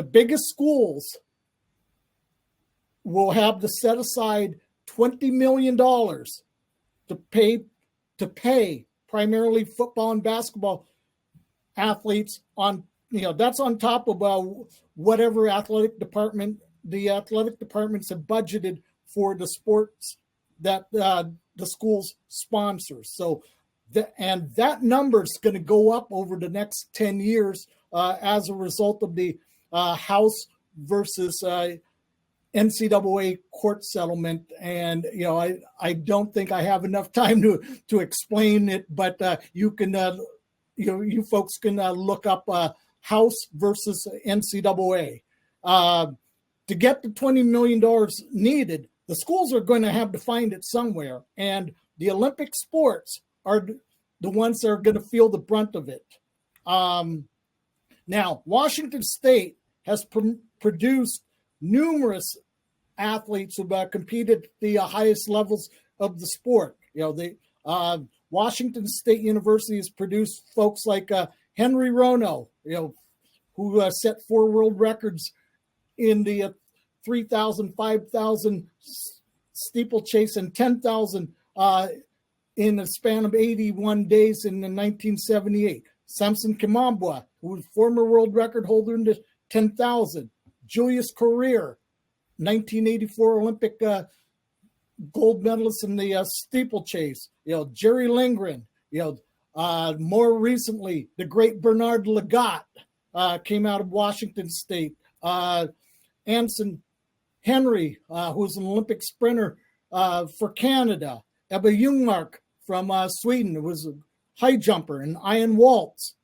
biggest schools will have to set aside $20 million to pay primarily football and basketball athletes on that's on top of whatever the athletic departments have budgeted for the sports that the schools sponsor. So, that number is going to go up over the next 10 years as a result of the House versus NCAA court settlement. And, I don't think I have enough time to explain it, but you can, you folks can look up House versus NCAA. To get the $20 million needed, the schools are going to have to find it somewhere. And the Olympic sports are the ones that are going to feel the brunt of it. Now, Washington State has produced numerous athletes who competed at the highest levels of the sport. Washington State University has produced folks like Henry Rono, who set 4 world records in the 3,000, 5,000 steeplechase and 10,000 in a span of 81 days in 1978. Samson Kimambwa, who was former world record holder in the 10,000. Julius Career, 1984 Olympic gold medalist in the steeplechase. Jerry Lindgren. More recently, the great Bernard Lagat came out of Washington State. Anson Henry, who was an Olympic sprinter for Canada. Ebba Ljungmark from Sweden, who was a high jumper. And Ian Waltz,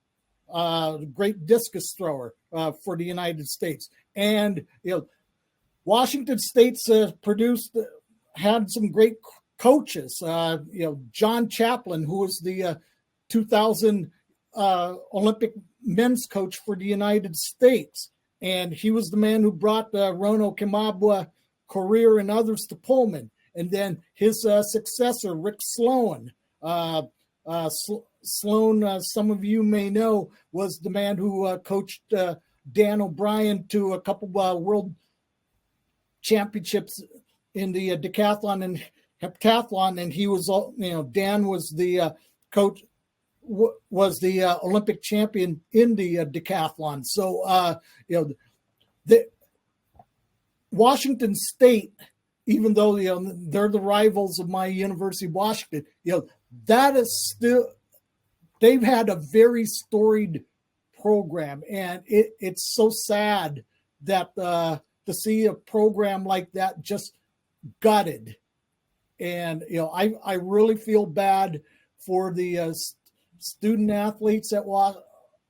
great discus thrower for the United States. And, Washington State's had some great coaches. John Chaplin, who was the 2000 Olympic men's coach for the United States. And he was the man who brought Rono, Kimambwa, Career, and others to Pullman. And then his successor, Rick Sloan. Sloan, some of you may know, was the man who coached Dan O'Brien to a couple world championships in the decathlon and heptathlon. And he was, Dan was the coach, was the Olympic champion in the decathlon. So, the Washington State, even though they're the rivals of my University of Washington, that is still, they've had a very storied program, and it's so sad that to see a program like that just gutted. And I really feel bad for the student athletes at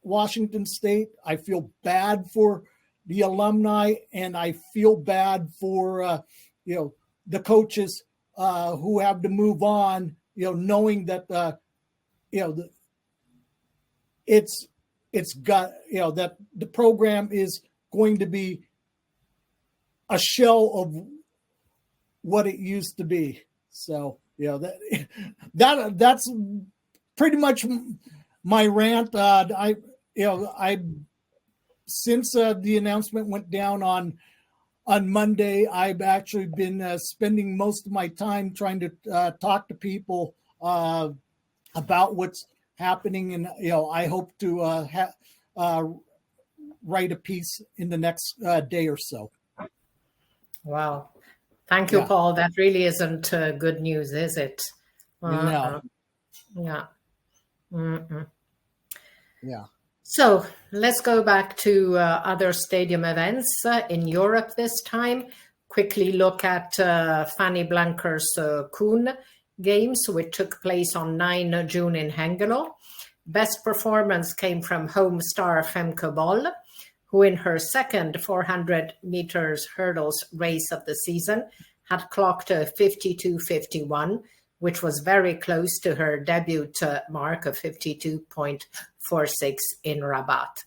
Washington State. I feel bad for the alumni, and I feel bad for the coaches who have to move on, knowing that it's got that the program is going to be a shell of what it used to be. So that's pretty much my rant. I since the announcement went down on Monday, I've actually been spending most of my time trying to talk to people about what's happening, and I hope to write a piece in the next day or so. Wow, thank you, Paul. That really isn't good news, is it? No. Yeah. Mm-mm. Yeah. So let's go back to other stadium events in Europe this time. Quickly look at Fanny Blanker's Kuhn Games, which took place on 9 June in Hengelo. Best performance came from home star Femke Bol, who in her second 400 meters hurdles race of the season had clocked a 52.51, which was very close to her debut mark of 52.46 in Rabat.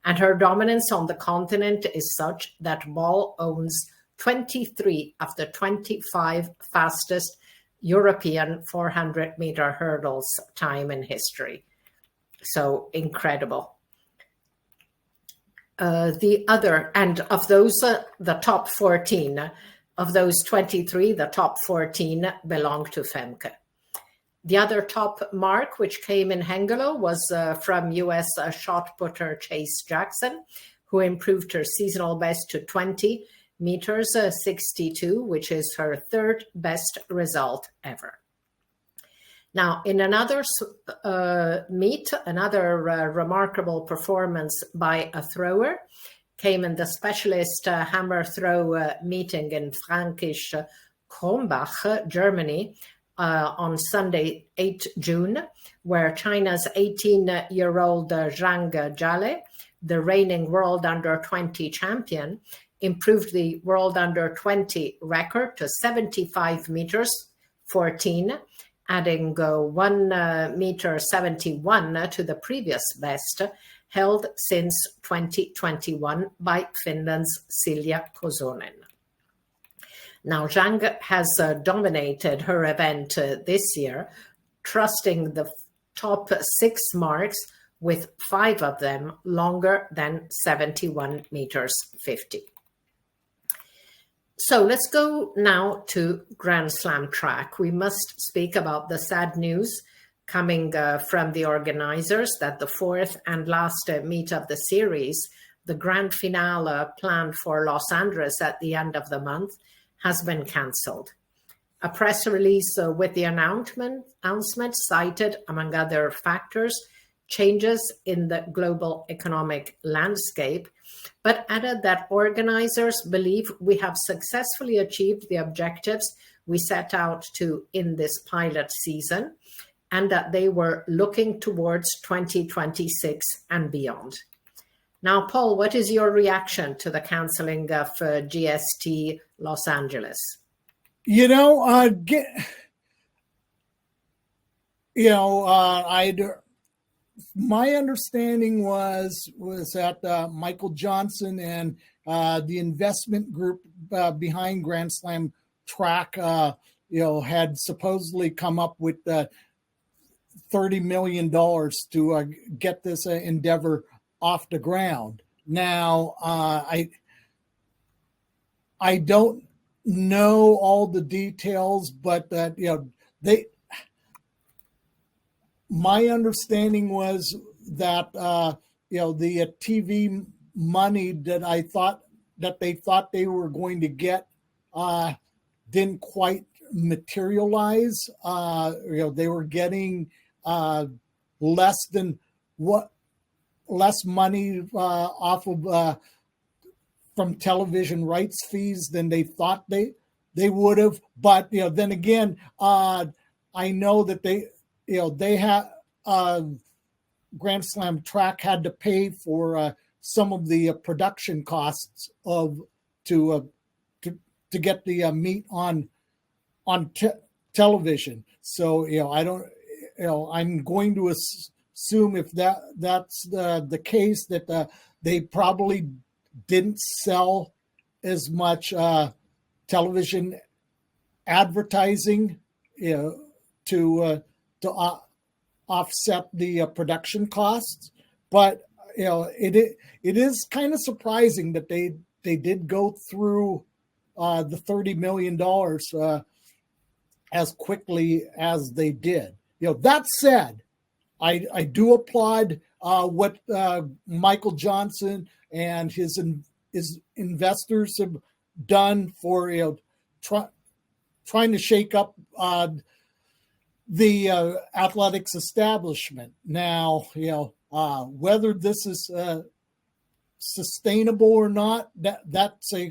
And her dominance on the continent is such that Bol owns 23 of the 25 fastest European 400-meter hurdles time in history. So incredible. The other, and of those, the top 14, of those 23, the top 14 belong to Femke. The other top mark, which came in Hengelo, was from US shot putter Chase Jackson, who improved her seasonal best to 20 meters 62, which is her third best result ever. Now, in another meet, another remarkable performance by a thrower came in the specialist hammer throw meeting in Frankisch Krombach, Germany, on Sunday, 8 June, where China's 18-year-old Zhang Jiale, the reigning world under-20 champion, improved the world under-20 record to 75 meters 14, adding 1 meter 71 to the previous best held since 2021 by Finland's Silja Kosonen. Now, Zhang has dominated her event this year, trusting the top 6 marks, with 5 of them longer than 71 meters 50. So let's go now to Grand Slam track. We must speak about the sad news coming from the organizers that the 4th and last meet of the series, the grand finale planned for Los Angeles at the end of the month, has been cancelled. A press release with the announcement cited, among other factors, changes in the global economic landscape, but added that organizers believe we have successfully achieved the objectives we set out to in this pilot season, and that they were looking towards 2026 and beyond. Now, Paul, what is your reaction to the cancelling of GST Los Angeles? My understanding was that Michael Johnson and the investment group behind Grand Slam track, had supposedly come up with $30 million to get this endeavor off the ground. Now, I don't know all the details, but that my understanding was that the TV money that they thought they were going to get didn't quite materialize. They were getting less money off of from television rights fees than they thought they would have. But then again, I know that they had Grand Slam track had to pay for some of the production costs to get the meet on television. So I don't. I'm going to assume if that's the case that they probably didn't sell as much television advertising, to offset the production costs. But it is kind of surprising that they did go through the $30 million as quickly as they did. That said, I do applaud what Michael Johnson and his investors have done for trying to shake up the athletics establishment. Now, whether this is sustainable or not, that's a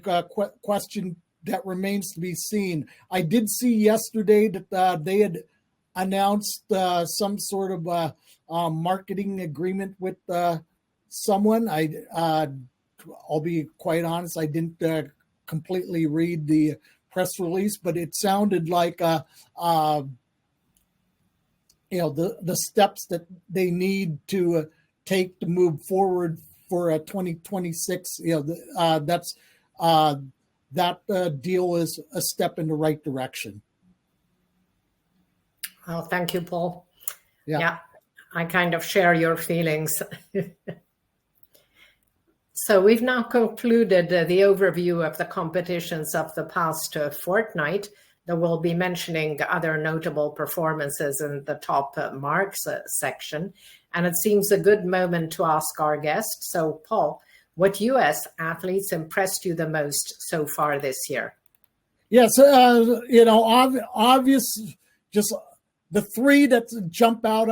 question that remains to be seen. I did see yesterday that they had announced some sort of marketing agreement with someone. I'll be quite honest, I didn't completely read the press release, but it sounded like the steps that they need to take to move forward for 2026. That deal is a step in the right direction. Well, thank you, Paul. Yeah, I kind of share your feelings. So we've now concluded the overview of the competitions of the past fortnight. that we'll be mentioning other notable performances in the top marks section. And it seems a good moment to ask our guest. So, Paul, what U.S. athletes impressed you the most so far this year? Yes, obvious, just the three that jump out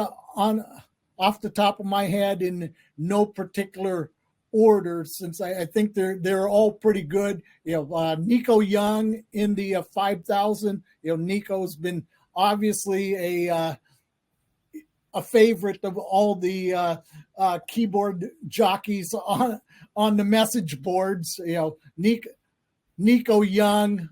off the top of my head in no particular order, since I think they're all pretty good. Nico Young in the 5,000. Nico's been obviously a favorite of all the keyboard jockeys on the message boards. Nico Young,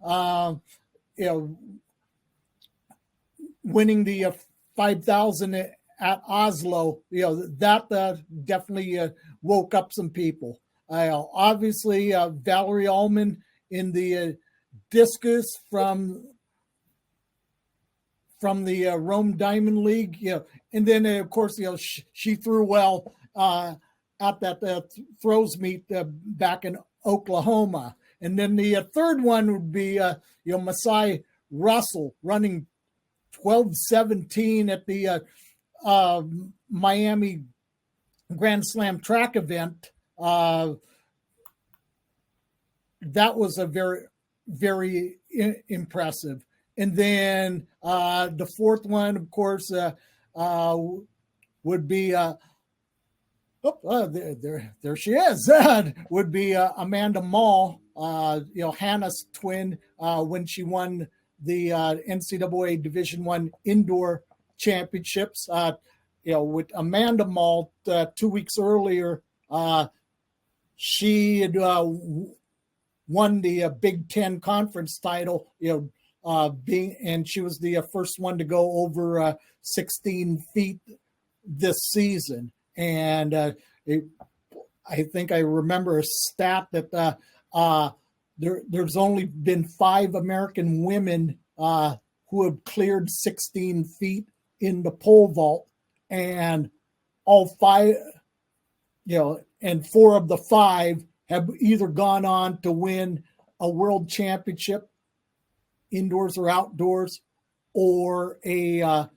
winning the 5,000 at Oslo, that definitely woke up some people. Obviously, Valerie Ullman in the discus from the Rome Diamond League, and then of course, she threw well at that throws meet back in Oklahoma. And then the third one would be, Masai Russell running 12:17 at the Miami Grand Slam track event. That was a very, very impressive. And then the fourth one, of course, would be there she is. Would be Amanda Mall, Hannah's twin, when she won the NCAA Division I indoor championships. With Amanda Mall 2 weeks earlier, she had won the Big Ten conference title. And she was the first one to go over 16 feet this season. And I think I remember a stat that there's only been 5 American women who have cleared 16 feet in the pole vault, and all 5, and 4 of the 5 have either gone on to win a world championship, indoors or outdoors, or a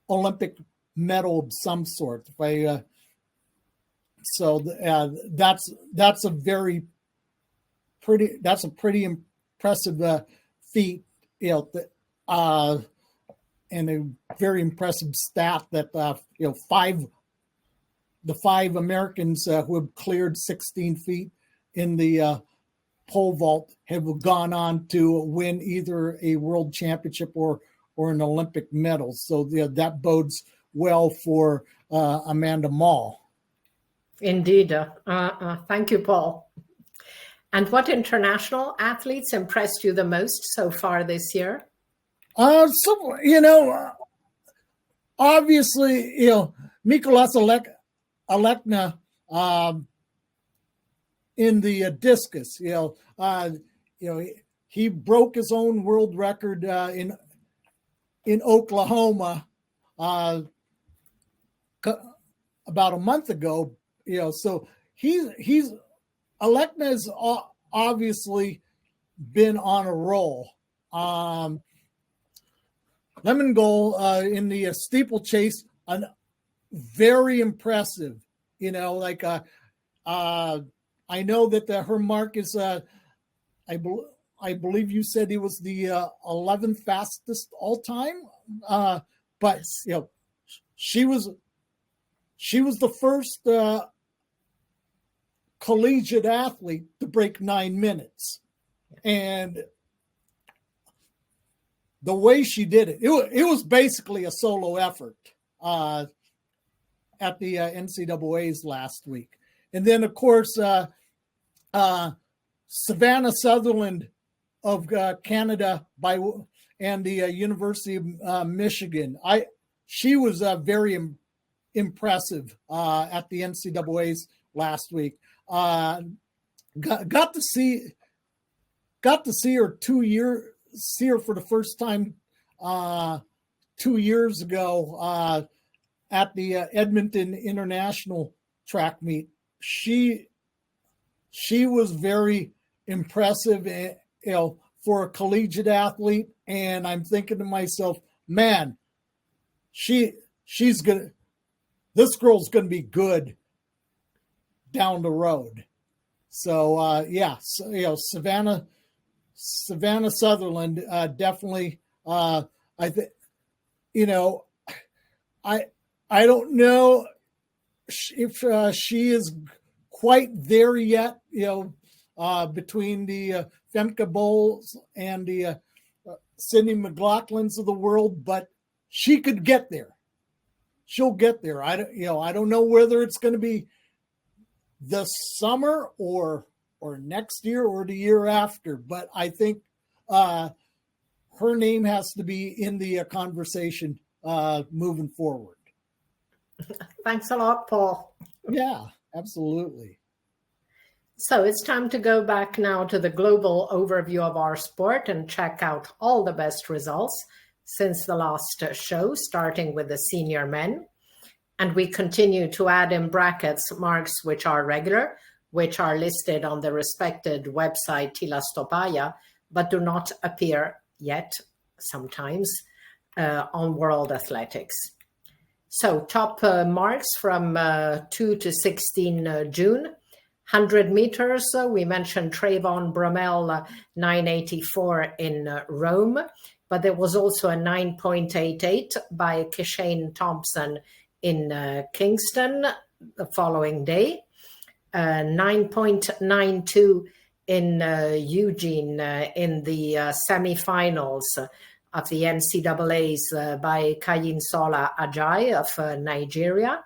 Olympic medal of some sort. That's a pretty impressive feat, and a very impressive stat that the 5 Americans who have cleared 16 feet in the pole vault have gone on to win either a world championship or an Olympic medal. So that bodes well for Amanda Mall. Indeed. Thank you, Paul. And what international athletes impressed you the most so far this year? Obviously, Mikolas Alekna in the discus. He broke his own world record in Oklahoma about a month ago. So he's Alekna has obviously been on a roll. Lemon goal in the steeplechase, very impressive. I know that her mark is, I believe you said he was the 11th fastest all time. But she was the first collegiate athlete to break 9 minutes, and the way she did it was basically a solo effort at the NCAAs last week. And then, of course, Savannah Sutherland of Canada and the University of Michigan. She was very impressive at the NCAAs last week. Got to see her see her for the first time 2 years ago at the Edmonton International track meet. She was very impressive, for a collegiate athlete, and I'm thinking to myself, man, this girl's gonna be good down the road. So Savannah Sutherland definitely. I think I don't know if she is quite there yet. Between the Femke Bowles and the Sydney McLaughlins of the world, but she could get there. She'll get there. I don't know whether it's going to be this summer or next year or the year after, but I think her name has to be in the conversation moving forward. Thanks a lot, Paul. Yeah, absolutely. So it's time to go back now to the global overview of our sport and check out all the best results since the last show, starting with the senior men. And we continue to add in brackets marks which are regular, which are listed on the respected website Tilastopaya, but do not appear yet, sometimes, on World Athletics. So top marks from 2 to 16 June. 100 meters, we mentioned Trayvon Bromell, 984 in Rome, but there was also a 9.88 by Kishane Thompson in Kingston the following day, 9.92 in Eugene in the semifinals of the NCAAs by Kayinsola Ajayi of Nigeria,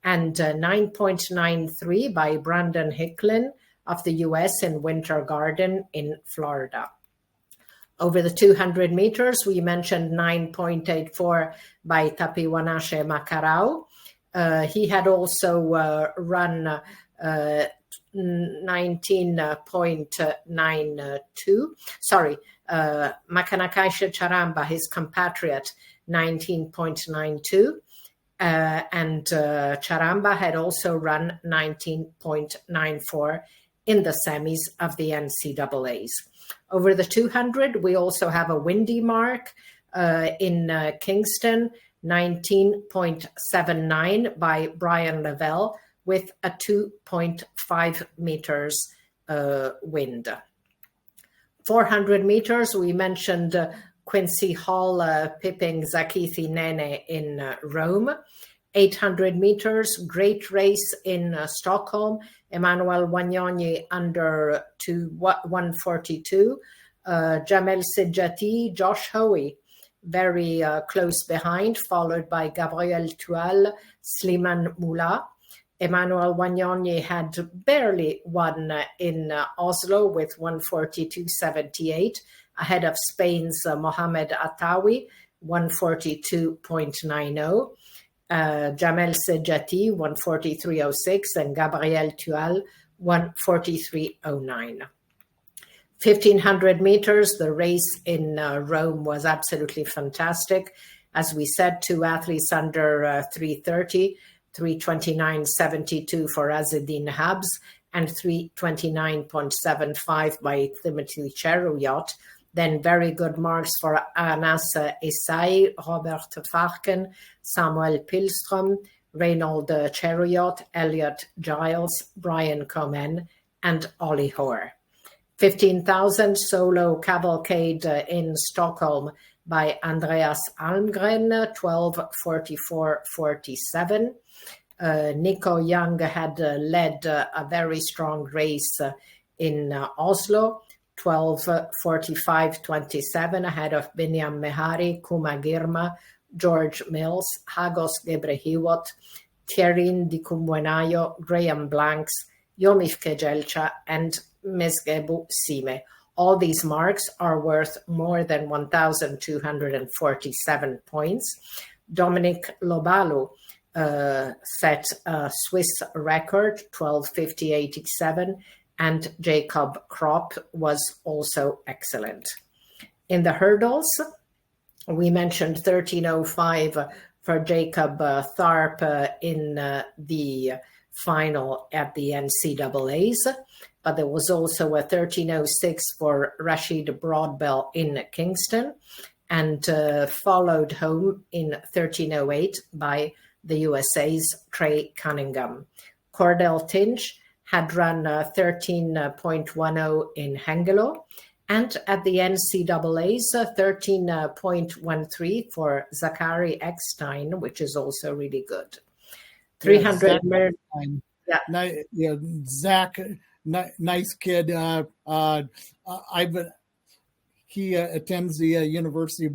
and 9.93 by Brandon Hicklin of the US in Winter Garden in Florida. Over the 200 meters, we mentioned 9.84 by Tapiwanashe Makarau. He had also run 19.92. Sorry, Makanakaisha Charamba, his compatriot, 19.92. And Charamba had also run 19.94 in the semis of the NCAAs. Over the 200, we also have a windy mark in Kingston, 19.79 by Brian Lavelle with a 2.5 meters wind. 400 meters, we mentioned Quincy Hall pipping Zakithi Nene in Rome. 800 meters, great race in Stockholm. Emmanuel Wanyonyi under 142. Jamel Sejati, Josh Hoey, very close behind, followed by Gabriel Tual, Sliman Moula. Emmanuel Wanyonyi had barely won in Oslo with 142.78, ahead of Spain's Mohamed Attawi, 142.90. Jamel Sejati, 143.06, and Gabriel Tual, 143.09. 1,500 meters, the race in Rome was absolutely fantastic. As we said, two athletes under 330, 329.72 for Azzedine Habs, and 329.75 by Timothy Cheruiyot. Then very good marks for Anas Esai, Robert Farken, Samuel Pilstrom, Reynold Cheruiyot, Elliot Giles, Brian Komen, and Ollie Hoare. 15,000 solo cavalcade in Stockholm by Andreas Almgren, 12:44.47. Nico Young had led a very strong race in Oslo, 12:45.27, ahead of Binyam Mehari, Kuma Girma, George Mills, Hagos Gebrehiwot, Thierry Dikumwenayo, Graham Blanks, Yomif Kejelcha, and Mesgebu Sime. All these marks are worth more than 1,247 points. Dominic Lobalu set a Swiss record, 12:50.87, and Jacob Kropp was also excellent. In the hurdles, we mentioned 13:05 for Jacob Tharp in the final at the NCAAs. But there was also a 13:06 for Rashid Broadbell in Kingston, and followed home in 13:08 by the USA's Trey Cunningham. Cordell Tinch had run 13.10 in Hengelo, and at the NCAAs, 13.13 for Zachary Eckstein, which is also really good. 300 Zach, nice kid. He attends the University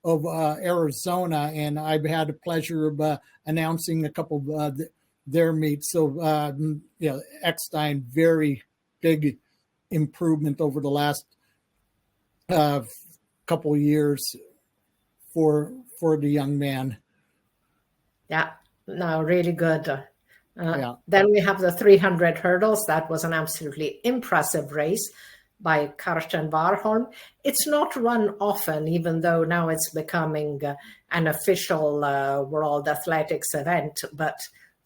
of Arizona, and I've had the pleasure of announcing a couple of their meets. So, Eckstein, very big improvement over the last couple of years for the young man. Yeah, no, really good. Then we have the 300 hurdles. That was an absolutely impressive race by Karsten Warholm. It's not run often, even though now it's becoming an official World Athletics event, but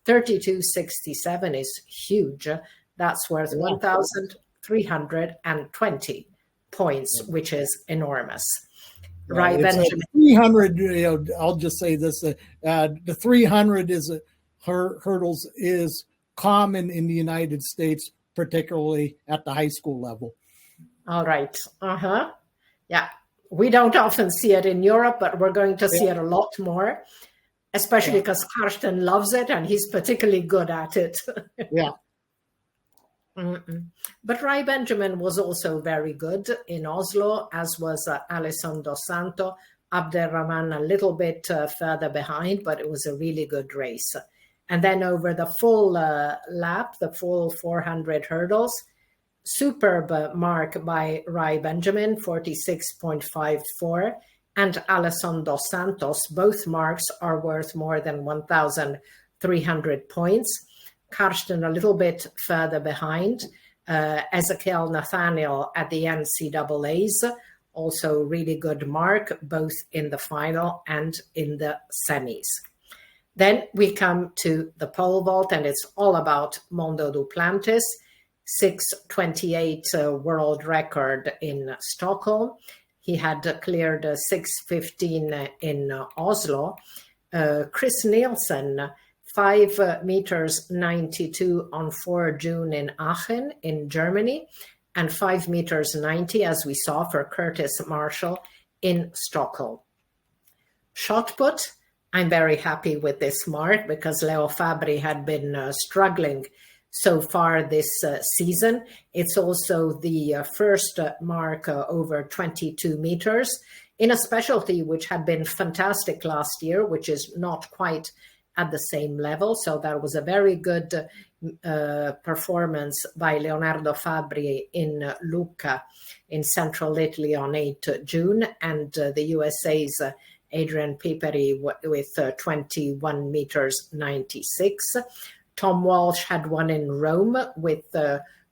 32:67 is huge. That's worth 1,320 points, which is enormous. Right, Benjamin? 300, I'll just say this, the 300 hurdles is common in the United States, particularly at the high school level. All right. Yeah. We don't often see it in Europe, but we're going to see it a lot more, especially because Karsten loves it and he's particularly good at it. Yeah. But Rai Benjamin was also very good in Oslo, as was Alison Dos Santos. Abderrahman a little bit further behind, but it was a really good race. And then over the full lap, the full 400 hurdles, superb mark by Rai Benjamin, 46.54, and Alison Dos Santos. Both marks are worth more than 1,300 points. Karsten a little bit further behind. Ezekiel Nathaniel at the NCAAs, also really good mark, both in the final and in the semis. Then we come to the pole vault, and it's all about Mondo Duplantis, 6:28 world record in Stockholm. He had cleared 6:15 in Oslo. Chris Nielsen, 5 meters 92 on 4 June in Aachen in Germany, and 5 meters 90, as we saw, for Curtis Marshall in Stockholm. Shot put, I'm very happy with this mark because Leo Fabri had been struggling so far this season. It's also the first mark over 22 meters in a specialty which had been fantastic last year, which is not quite at the same level. So that was a very good performance by Leonardo Fabri in Lucca in central Italy on 8 June, and the USA's Adrian Piperi with 21 meters 96. Tom Walsh had one in Rome with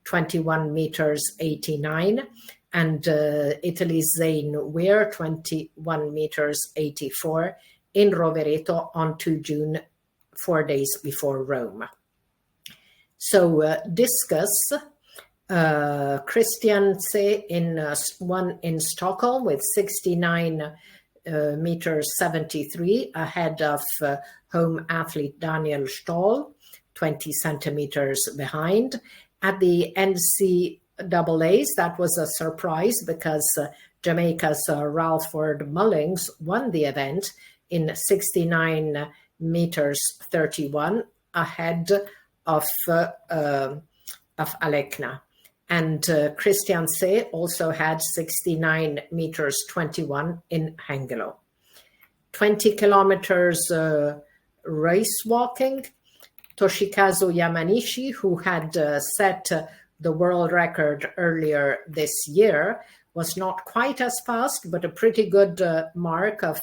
21 meters 89, and Italy's Zane Weir, 21 meters 84 in Rovereto on 2 June, 4 days before Rome. So discus, Christian Se won in Stockholm with 69 meters 73, ahead of home athlete Daniel Stoll, 20 centimeters behind. At the NCAAs, that was a surprise because Jamaica's Ralford Mullings won the event in 69 meters 31, ahead of Alekna. And Christian Se also had 69 meters 21 in Hengelo. 20 kilometers race walking. Toshikazu Yamanishi, who had set the world record earlier this year, was not quite as fast, but a pretty good mark of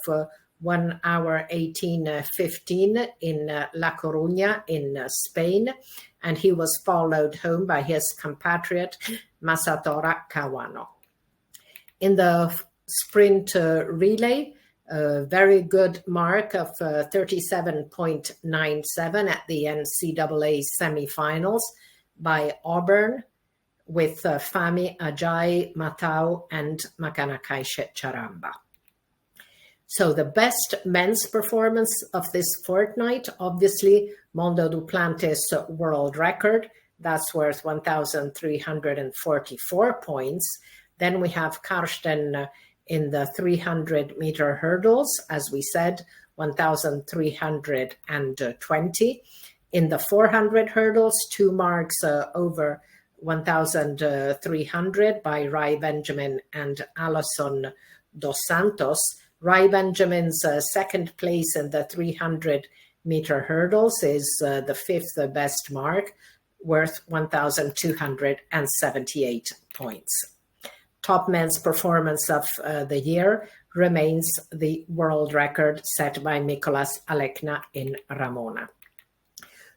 1 hour 18:15 in La Coruña in Spain, and he was followed home by his compatriot Masatora Kawano. In the sprint relay, A very good mark of 37.97 at the NCAA semifinals by Auburn with Fami Ajayi Matau and Makanakaishe Charamba. So the best men's performance of this fortnight, obviously, Mondo Duplantis world record. That's worth 1,344 points. Then we have Karsten in the 300-meter hurdles, as we said, 1,320. In the 400 hurdles, 2 marks over 1,300 by Rai Benjamin and Alison Dos Santos. Rai Benjamin's second place in the 300-meter hurdles is the 5th best mark, worth 1,278 points. Top men's performance of the year remains the world record set by Nicolas Alekna in Ramona.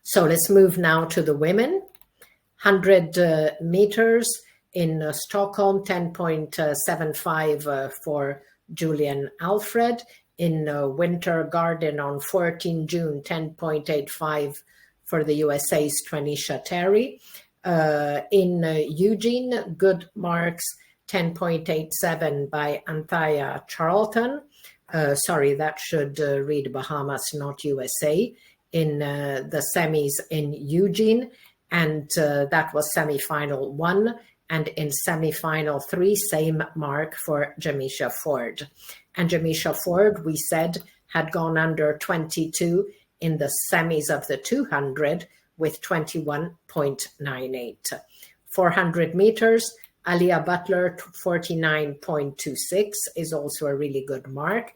So let's move now to the women. 100 meters in Stockholm, 10.75 for Julian Alfred. In Winter Garden on 14 June, 10.85 for the USA's Twanisha Terry. In Eugene, good marks, 10.87 by Anthea Charlton. Sorry, that should read Bahamas, not USA. In the semis in Eugene, and that was semifinal 1. And in semifinal 3, same mark for Jamisha Ford. And Jamisha Ford, we said, had gone under 22 in the semis of the 200 with 21.98. 400 meters, Alia Butler, 49.26 is also a really good mark.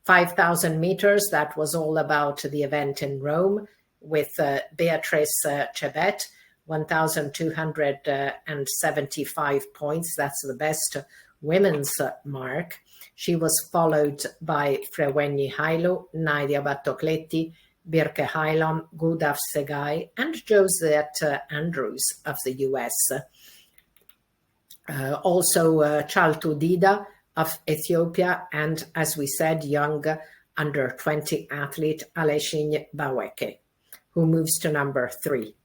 5,000 meters, that was all about the event in Rome with Beatrice Chebet, 1,275 points. That's the best women's mark. She was followed by Frewenyi Hailu, Nadia Battocletti, Birke Hailam, Gudaf Segai, and Josette Andrews of the US. Also Chaltu Dida of Ethiopia, and as we said, young under 20 athlete Aleshin Baweke, who moves to number 3.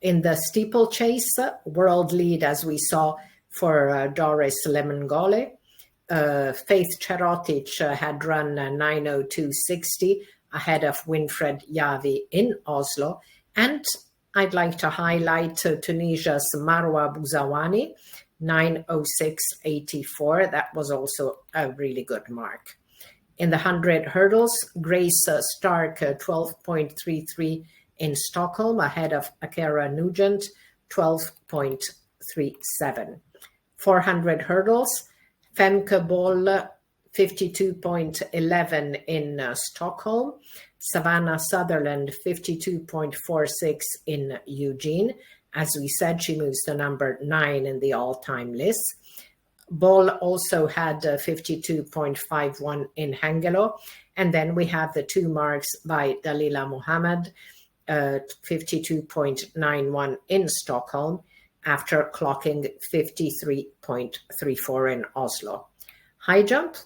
In the steeplechase, world lead, as we saw, for Doris Lemengole. Faith Cherotic had run 9:02:60 ahead of Winfred Yavi in Oslo. And I'd like to highlight Tunisia's Marwa Bouzawani, 9:06:84. That was also a really good mark. In the 100 hurdles, Grace Stark, 12.33 in Stockholm, ahead of Akera Nugent, 12.37. 400 hurdles, Femke Boll, 52.11 in Stockholm, Savannah Sutherland, 52.46 in Eugene. As we said, she moves to number 9 in the all-time list. Boll also had 52.51 in Hangelo. And then we have the 2 marks by Dalila Mohammed, 52.91 in Stockholm, after clocking 53.34 in Oslo. High jump,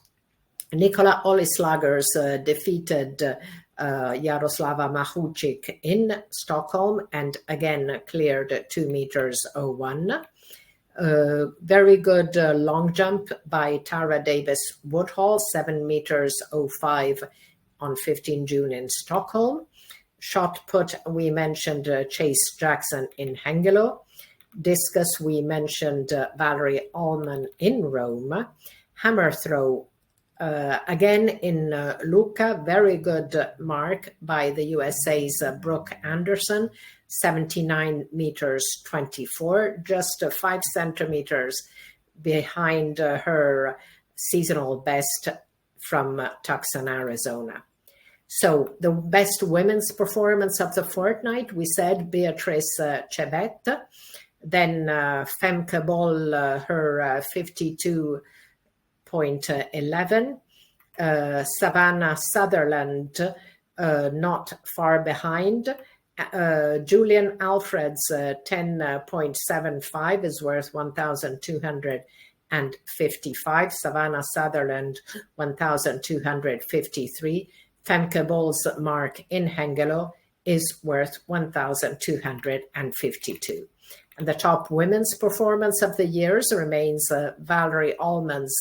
Nikola Olislagers defeated Jaroslava Machuchik in Stockholm and again cleared 2 meters 01. Very good long jump by Tara Davis Woodhall, 7 meters 05 on 15 June in Stockholm. Shot put, we mentioned Chase Jackson in Hangelo. Discus, we mentioned Valerie Allman in Rome. Hammer throw, again in Lucca, very good mark by the USA's Brooke Anderson, 79 meters 24, just 5 centimeters behind her seasonal best from Tucson, Arizona. So the best women's performance of the fortnight, we said Beatrice Chebet, then Femke Boll, her 52.11, Savannah Sutherland, not far behind. Julian Alfred's 10.75 is worth 1,280 Savannah Sutherland 1,253. Femke Boll's mark in Hengelo is worth 1,252. And the top women's performance of the years remains Valerie Allman's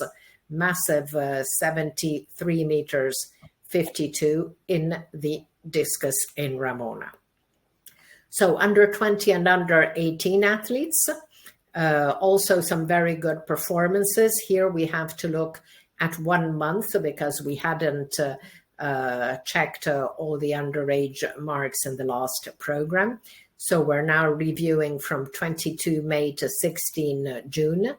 massive 73 meters 52 in the discus in Ramona. So under 20 and under 18 athletes, also some very good performances. Here we have to look at 1 month because we hadn't checked all the underage marks in the last program. So we're now reviewing from 22 May to 16 June.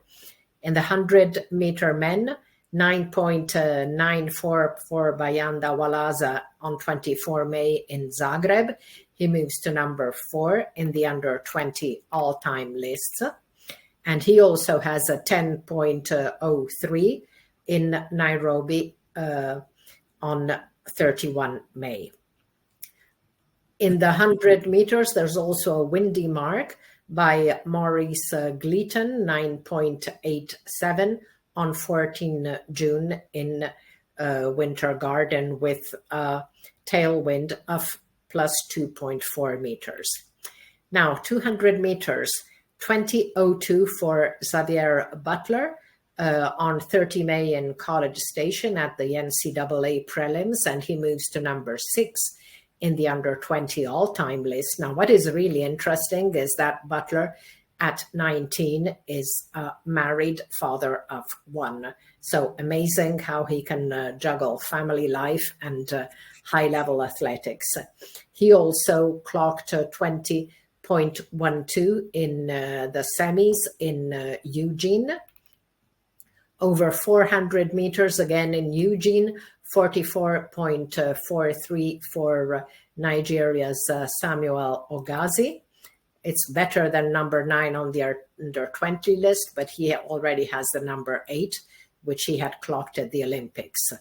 In the 100-meter men, 9.94 for Bayanda Walaza on 24 May in Zagreb. He moves to number 4 in the under 20 all-time lists. And he also has a 10.03 in Nairobi on 31 May. In the 100 meters, there's also a windy mark by Maurice Gleaton, 9.87 on 14 June in Winter Garden with a tailwind of plus 2.4 meters. Now, 200 meters, 20.02 for Xavier Butler on 30 May in College Station at the NCAA prelims, and he moves to number 6 in the under 20 all-time list. Now, what is really interesting is that Butler at 19 is a married father of 1. So amazing how he can juggle family life and high-level athletics. He also clocked 20.12 in the semis in Eugene. Over 400 meters again in Eugene, 44.43 for Nigeria's Samuel Ogazi. It's better than number 9 on the under 20 list, but he already has the number 8, which he had clocked at the Olympics.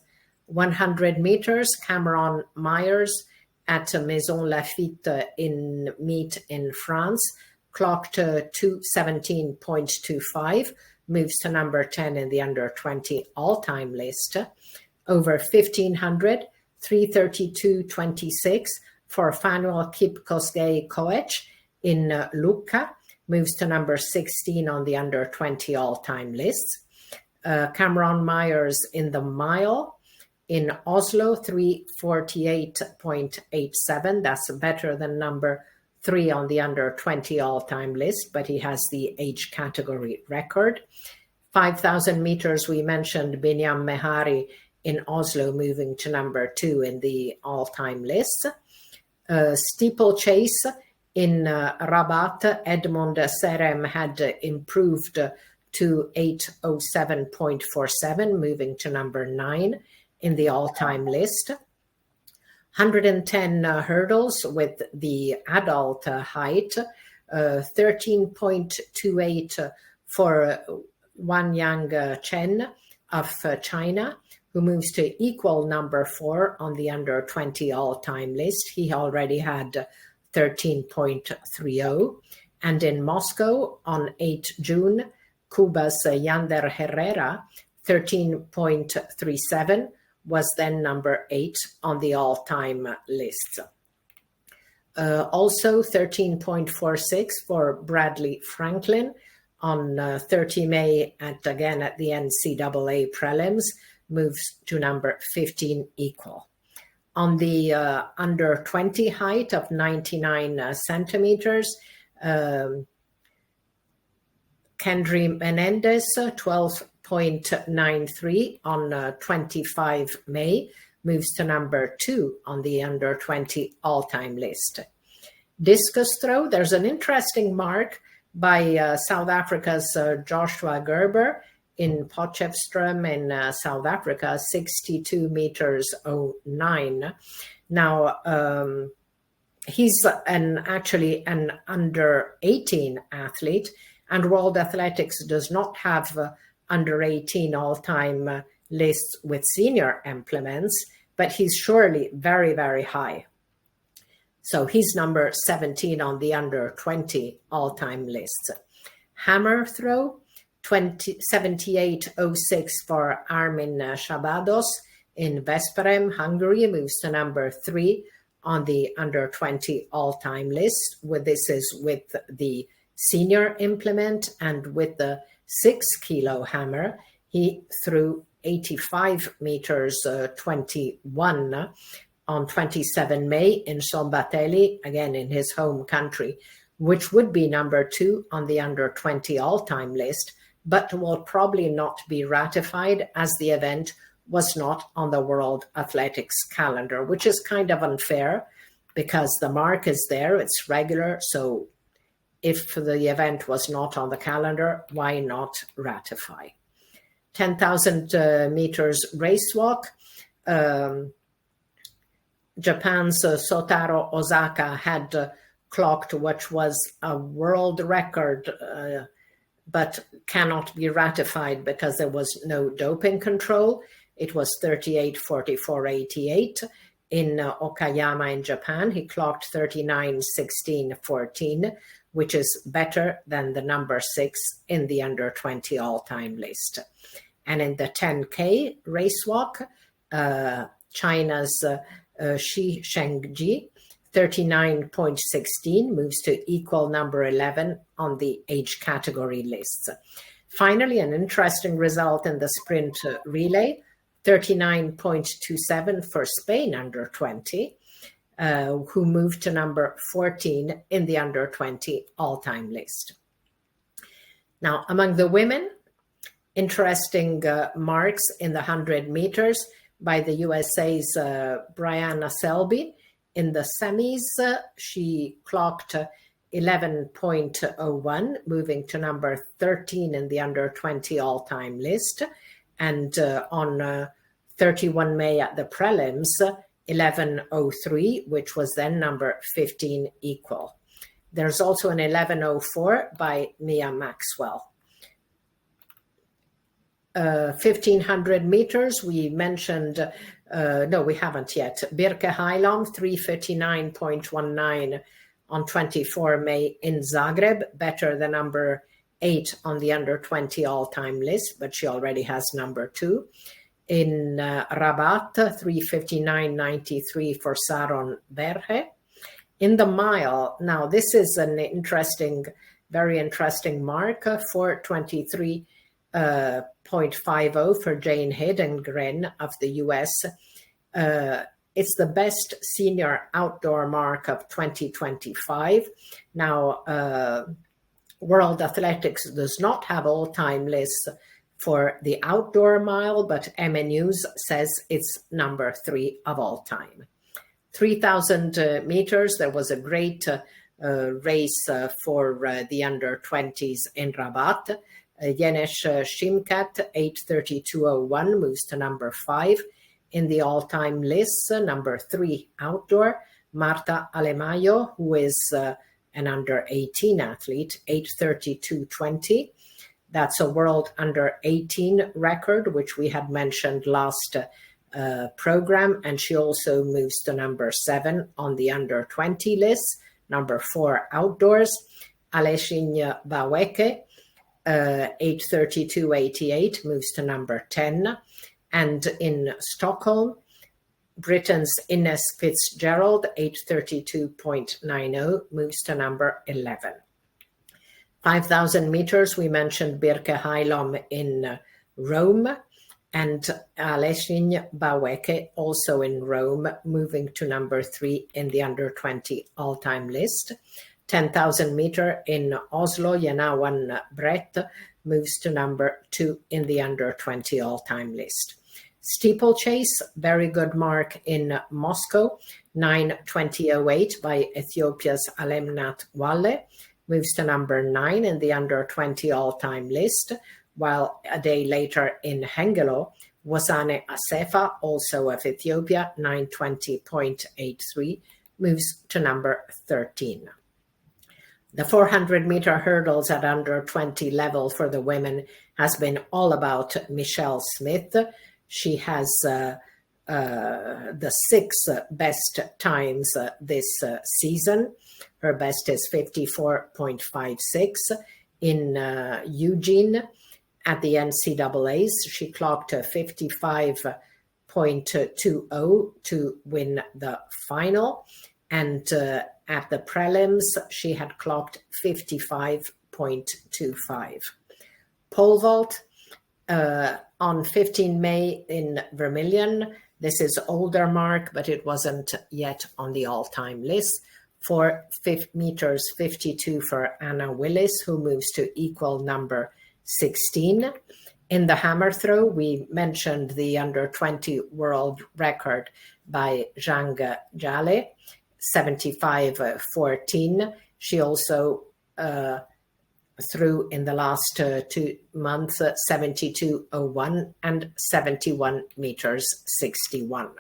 100 meters, Cameron Myers at Maison Lafitte in Meet in France, clocked 2:17.25, moves to number 10 in the under 20 all-time list. Over 1,500, 3:32.26 for Fanuel Kipkosgei Koech in Lucca, moves to number 16 on the under 20 all-time list. Cameron Myers in the mile in Oslo, 3:48.87. That's better than number 3 on the under 20 all-time list, but he has the age category record. 5,000 meters, we mentioned Binyam Mehari in Oslo, moving to number 2 in the all-time list. Steeplechase in Rabat, Edmond Serem had improved to 8:07.47, moving to number 9 in the all-time list. 110 hurdles with the adult height, 13.28 for Wanyang Chen of China, who moves to equal number 4 on the under 20 all-time list. He already had 13.30. And in Moscow on 8 June, Cuba's Yander Herrera, 13.37, was then number 8 on the all-time list. Also 13.46 for Bradley Franklin on 30 May at the NCAA prelims, moves to number 15 equal. On the under 20 height of 99 centimeters, Kendry Menendez, 12.93 on 25 May, moves to number 2 on the under 20 all-time list. Discus throw, there's an interesting mark by South Africa's Joshua Gerber in Potchefstroom in South Africa, 62 meters 09. Now, he's actually an under 18 athlete, and World Athletics does not have under 18 all-time lists with senior implements, but he's surely very, very high. So he's number 17 on the under 20 all-time list. Hammer throw, 78.06 for Armin Shabados in Veszprém, Hungary, moves to number 3 on the under 20 all-time list. This is with the senior implement, and with the 6 kilo hammer, he threw 85 meters 21 on 27 May in Szombathely, again in his home country, which would be number 2 on the under 20 all-time list, but will probably not be ratified as the event was not on the World Athletics calendar, which is kind of unfair because the mark is there, it's regular. So if the event was not on the calendar, why not ratify? 10,000 meters race walk. Japan's Sotaro Osaka had clocked what was a world record, but cannot be ratified because there was no doping control. It was 38:44:88 in Okayama in Japan. He clocked 39:16:14, which is better than the number 6 in the under 20 all-time list. And in the 10K race walk, China's Shi Shengji, 39.16, moves to equal number 11 on the age category lists. Finally, an interesting result in the sprint relay, 39.27 for Spain under 20, who moved to number 14 in the under 20 all-time list. Now, among the women, interesting marks in the 100 meters by the USA's Brianna Selby. In the semis, she clocked 11.01, moving to number 13 in the under 20 all-time list. And on 31 May at the prelims, 11.03, which was then number 15 equal. There's also an 11.04 by Mia Maxwell. 1,500 meters, we mentioned, no, we haven't yet. Birke Heilom, 3:59.19 on 24 May in Zagreb, better than number 8 on the under 20 all-time list, but she already has number 2. In Rabat, 3:59.93 for Saron Berhe. In the mile, now this is an interesting, very interesting mark, 4:23.50 for Jane Hedengren of the US. It's the best senior outdoor mark of 2025. Now, World Athletics does not have all-time lists for the outdoor mile, but MNU's says it's number 3 of all time. 3,000 meters, there was a great race for the under 20s in Rabat. Jenes Shimkat, 8:32.01, moves to number 5 in the all-time list, number 3 outdoor. Marta Alemayo, who is an under 18 athlete, 8:32.20. That's a world under 18 record, which we had mentioned last program. And she also moves to number 7 on the under 20 list, number 4 outdoors. Aleshin Baweke, 8:32.88, moves to number 10. And in Stockholm, Britain's Ines Fitzgerald, 8:32.90, moves to number 11. 5,000 meters, we mentioned Birke Heilom in Rome, and Aleshin Baweke also in Rome, moving to number 3 in the under 20 all-time list. 10,000 meter in Oslo, Yenawan Brett moves to number 2 in the under 20 all-time list. Steeplechase, very good mark in Moscow, 9:20.08 by Ethiopia's Alemnat Wale, moves to number 9 in the under 20 all-time list, while a day later in Hengelo, Wozane Asefa, also of Ethiopia, 9:20.83, moves to number 13. The 400-meter hurdles at under 20 level for the women has been all about Michelle Smith. She has the 6 best times this season. Her best is 54.56 in Eugene. at the NCAAs. She clocked 55.20 to win the final. And at the prelims, she had clocked 55.25. Pole vault on 15 May in Vermilion. This is older mark, but it wasn't yet on the all-time list. 4 meters 52 for Anna Willis, who moves to equal number 16. In the hammer throw, we mentioned the under 20 world record by Zhang Jiale, 75.14. She also threw in the last 2 months 72.01 and 71 meters 61.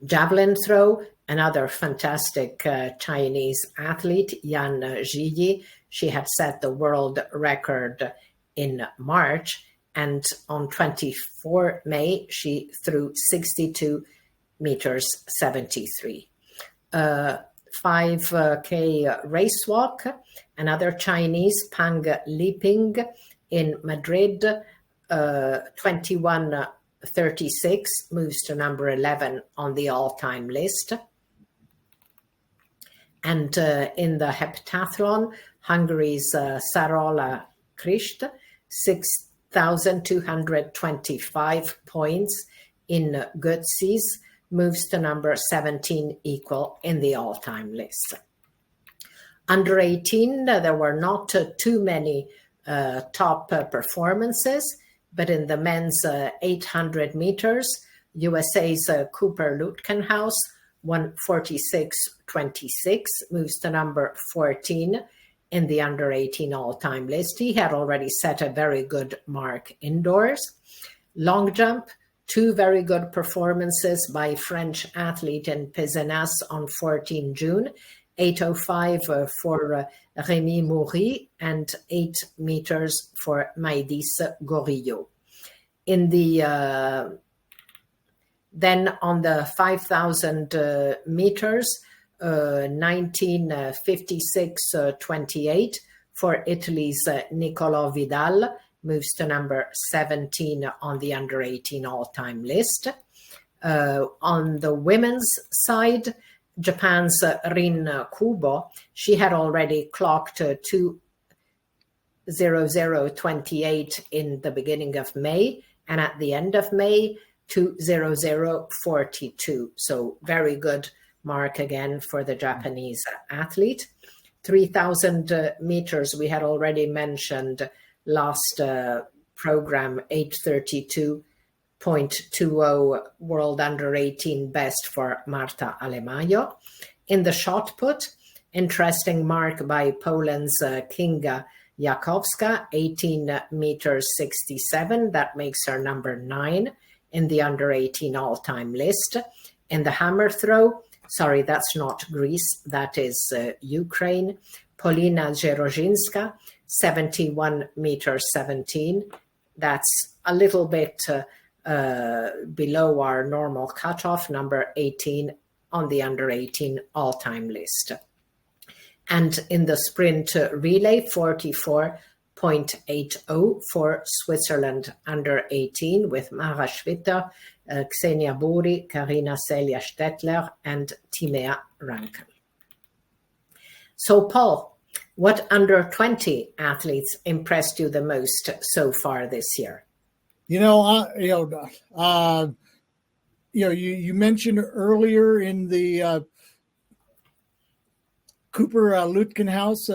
Javelin throw, another fantastic Chinese athlete, Yan Zhiyi. She had set the world record in March, and on 24 May, she threw 62 meters 73. 5K race walk, another Chinese, Pang Liping in Madrid, 21:36, moves to number 11 on the all-time list. And in the heptathlon, Hungary's Sarola Krist, 6,225 points in Götzis, moves to number 17 equal in the all-time list. Under 18, there were not too many top performances, but in the men's 800 meters, USA's Cooper Lutkenhaus won 46.26, moves to number 14 in the under 18 all-time list. He had already set a very good mark indoors. Long jump, 2 very good performances by French athlete in Pézenas on 14 June, 8:05 for Rémi Moury and 8 meters for Maïdis Gorillo. In the then on the 5,000 meters, 19:56.28 for Italy's Nicolò Vidal, moves to number 17 on the under 18 all-time list. On the women's side, Japan's Rin Kubo, she had already clocked 2:00.28 in the beginning of May, and at the end of May, 2:00.42. So very good mark again for the Japanese athlete. 3,000 meters, we had already mentioned last program, 8:32.20 world under 18 best for Marta Alemayo. In the shot put, interesting mark by Poland's Kinga Jakowska, 18 meters 67. That makes her number 9 in the under 18 all-time list. In the hammer throw, sorry, that's not Greece, that is Ukraine. Polina Zherozhinska, 71 meters 17. That's a little bit below our normal cutoff, number 18 on the under 18 all-time list. And in the sprint relay, 44.80 for Switzerland under 18 with Mara Schwitter, Xenia Buri, Karina Celia Stettler, and Timea Ranken. So, Paul, what under 20 athletes impressed you the most so far this year? You mentioned earlier in the Cooper Lutkenhaus,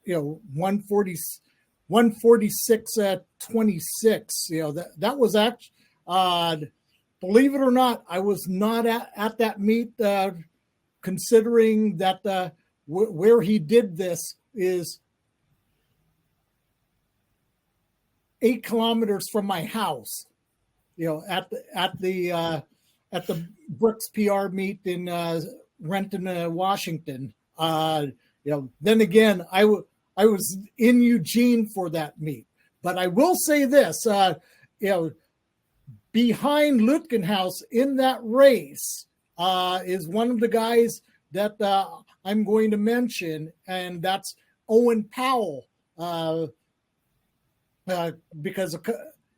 146.26. That was actually, believe it or not, I was not at that meet, considering that where he did this is 8 kilometers from my house. At the Brooks PR meet in Renton, Washington. Then again, I was in Eugene for that meet. But I will say this, behind Lutkenhaus in that race is one of the guys that I'm going to mention, and that's Owen Powell. because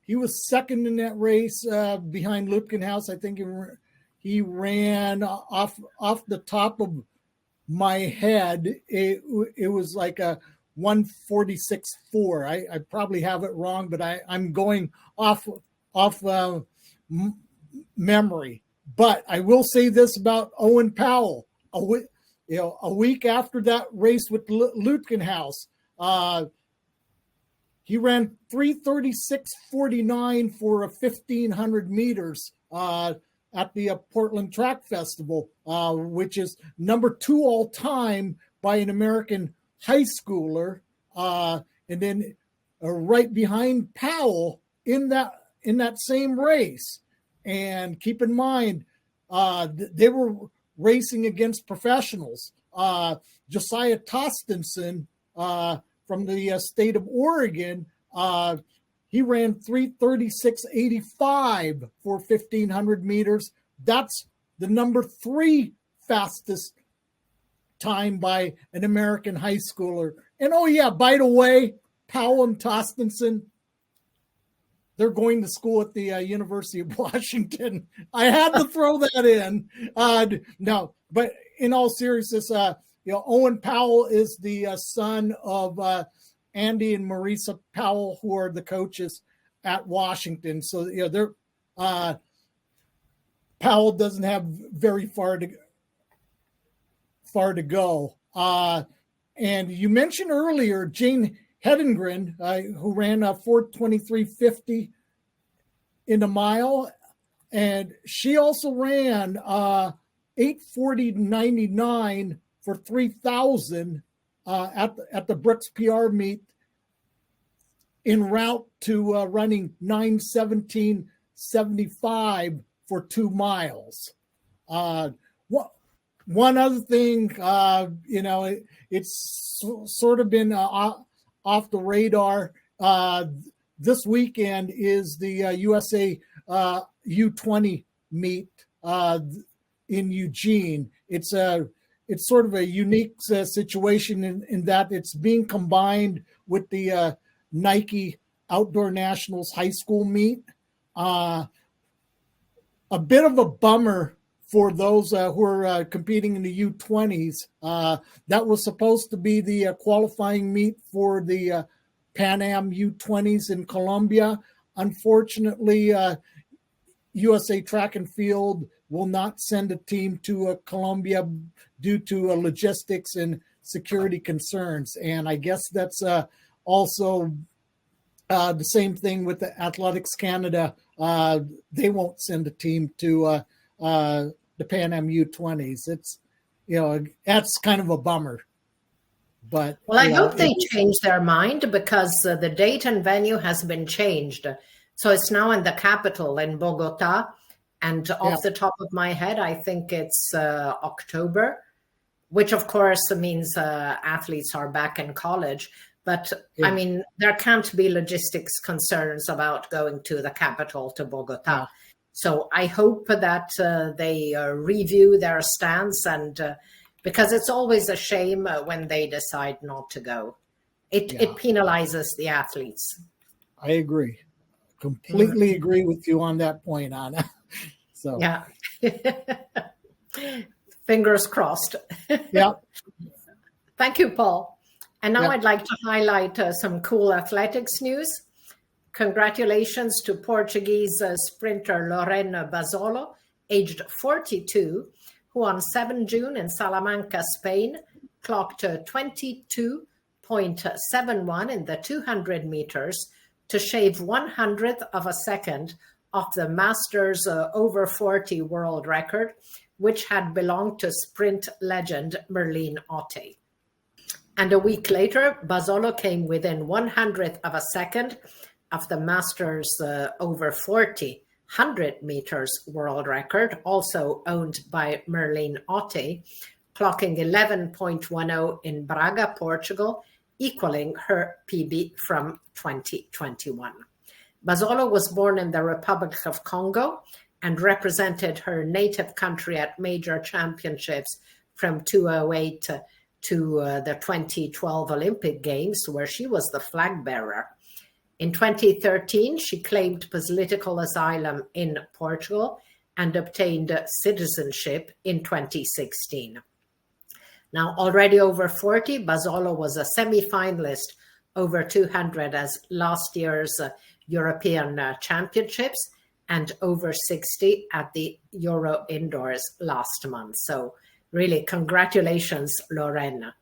he was second in that race behind Lutkenhaus. I think he ran off the top of my head. It was like a 146.4. I probably have it wrong, but I'm going off memory. But I will say this about Owen Powell. A week after that race with Lutkenhaus, he ran 3:36.49 for 1,500 meters at the Portland Track Festival, which is number 2 all time by an American high schooler, and then right behind Powell in that same race. And keep in mind, they were racing against professionals. Josiah Tostenson from the state of Oregon, he ran 3:36.85 for 1,500 meters. That's the number 3 fastest time by an American high schooler. And oh yeah, by the way, Powell and Tostenson, they're going to school at the University of Washington. I had to throw that in. No, but in all seriousness, Owen Powell is the son of Andy and Marisa Powell, who are the coaches at Washington. So they're Powell doesn't have very far to go. And you mentioned earlier Jane Hedengren, who ran 4:23.50 in a mile, and she also ran 8:40.99 for 3,000 at the Brooks PR meet, en route to running 9:17.75 for 2 miles. One other thing, it's sort of been off the radar. This weekend is the USA U20 meet in Eugene. It's sort of a unique situation in that it's being combined with the Nike Outdoor Nationals high school meet. A bit of a bummer for those who are competing in the U20s. That was supposed to be the qualifying meet for the Pan Am U20s in Colombia. Unfortunately, USA Track and Field will not send a team to Colombia due to logistics and security concerns. And I guess that's also the same thing with the Athletics Canada. They won't send a team to the Pan Am U20s. It's, that's kind of a bummer. But well, I hope they change their mind, because the date and venue has been changed. So it's now in the capital in Bogota. And off the top of my head, I think it's October, which of course means athletes are back in college. But I mean, there can't be logistics concerns about going to the capital, to Bogota. So I hope that they review their stance, and because it's always a shame when they decide not to go. It penalizes the athletes. I agree. Completely agree with you on that point, Anna. So yeah. Fingers crossed. Yeah. Thank you, Paul. And now I'd like to highlight some cool athletics news. Congratulations to Portuguese sprinter Lorena Basolo, aged 42, who on 7 June in Salamanca, Spain, clocked 22.71 in the 200 meters to shave 100th of a second off the Masters over 40 world record, which had belonged to sprint legend Merlin Ottey. And a week later, Basolo came within 100th of a second of the Masters over 40 100 meters world record, also owned by Merlin Ottey, clocking 11.10 in Braga, Portugal, equaling her PB from 2021. Basolo was born in the Republic of Congo and represented her native country at major championships from 2008 to the 2012 Olympic Games, where she was the flag bearer. In 2013, she claimed political asylum in Portugal and obtained citizenship in 2016. Now, already over 40, Basolo was a semi-finalist over 200 as last year's European Championships and over 60 at the Euro Indoors last month. So really, congratulations, Lorena.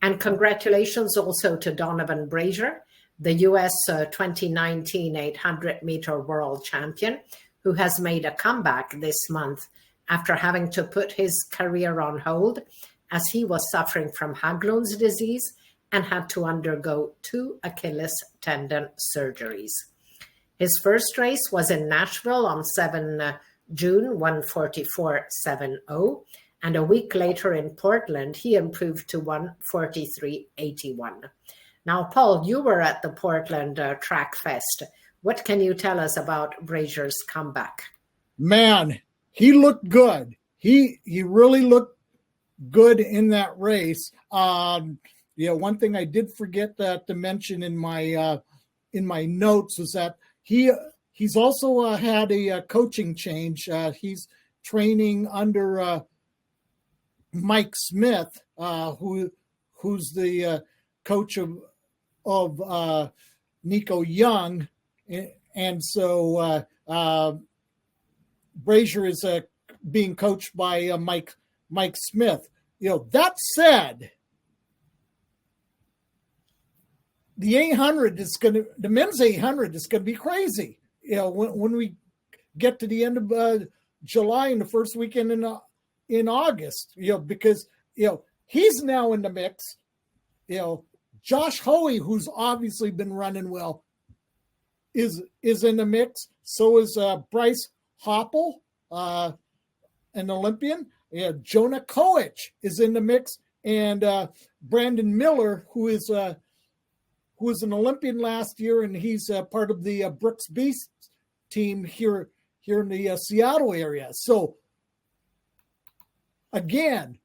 And congratulations also to Donovan Brazier, the US 2019 800-meter world champion, who has made a comeback this month after having to put his career on hold as he was suffering from Haglund's disease and had to undergo 2 Achilles tendon surgeries. His first race was in Nashville on 7 June, 1:44.70, and a week later in Portland, he improved to 1:43.81. Now, Paul, you were at the Portland Track Fest. What can you tell us about Brazier's comeback? Man, he looked good. He really looked good in that race. One thing I did forget to mention in my notes was that he's also had a coaching change. He's training under Mike Smith, who's the coach of Nico Young, and so Brazier is being coached by Mike Smith. That said, the men's 800 is gonna be crazy. When we get to the end of July and the first weekend in August, because he's now in the mix. Josh Hoey, who's obviously been running well, is in the mix. So is Bryce Hoppel, an Olympian. Jonah Koech is in the mix, and Brandon Miller, who was an Olympian last year, and he's part of the Brooks Beast team here in the Seattle area. So again,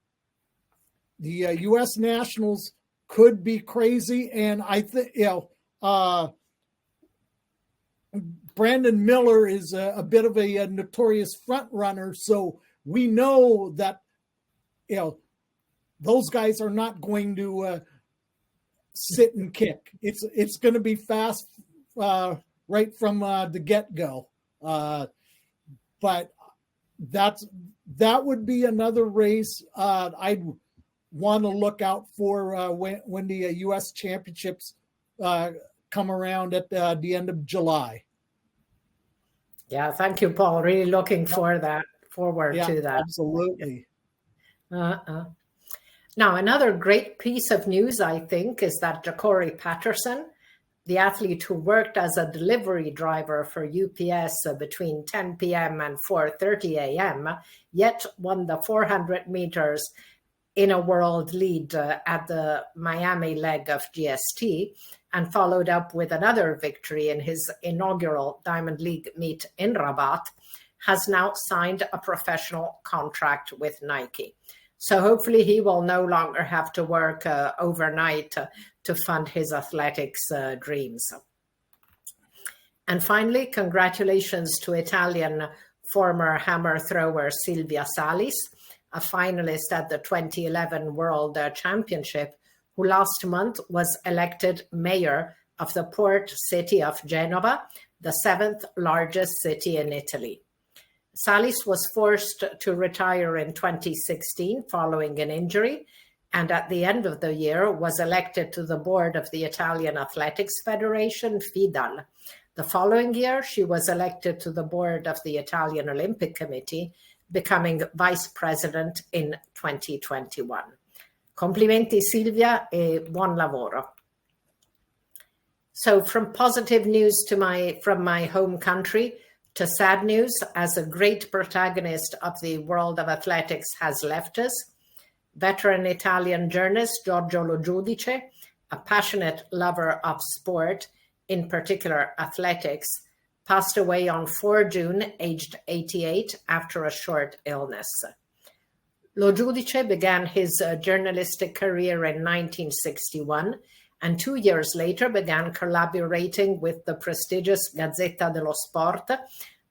the U.S. nationals could be crazy, and I think Brandon Miller is a bit of a notorious front runner, so we know that those guys are not going to sit and kick. It's going to be fast right from the get-go. But that would be another race I'd want to look out for when the U.S. championships come around at the end of July. Yeah, thank you, Paul. Really looking forward to that. Absolutely. Now, another great piece of news, I think, is that Ja'Cory Patterson, the athlete who worked as a delivery driver for UPS between 10 p.m. and 4:30 a.m., yet won the 400 meters in a world lead at the Miami leg of GST, and followed up with another victory in his inaugural Diamond League meet in Rabat, has now signed a professional contract with Nike. So hopefully he will no longer have to work overnight to fund his athletics dreams. And finally, congratulations to Italian former hammer thrower Silvia Salis, a finalist at the 2011 World Championship, who last month was elected mayor of the port city of Genova, the 7th largest city in Italy. Salis was forced to retire in 2016 following an injury, and at the end of the year was elected to the board of the Italian Athletics Federation, FIDAL. The following year, she was elected to the board of the Italian Olympic Committee, becoming vice president in 2021. Complimenti Silvia e buon lavoro. So from positive news from my home country to sad news, as a great protagonist of the world of athletics has left us. Veteran Italian journalist Giorgio Lo Giudice, a passionate lover of sport, in particular athletics, passed away on 4 June, aged 88, after a short illness. Lo Giudice began his journalistic career in 1961 and 2 years later began collaborating with the prestigious Gazzetta dello Sport,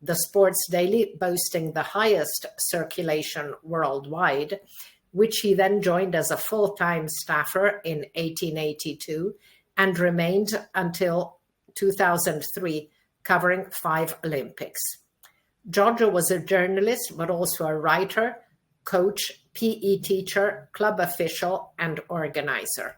the sports daily boasting the highest circulation worldwide, which he then joined as a full-time staffer in 1882 and remained until 2003, covering 5 Olympics. Giorgio was a journalist, but also a writer, coach, PE teacher, club official, and organizer.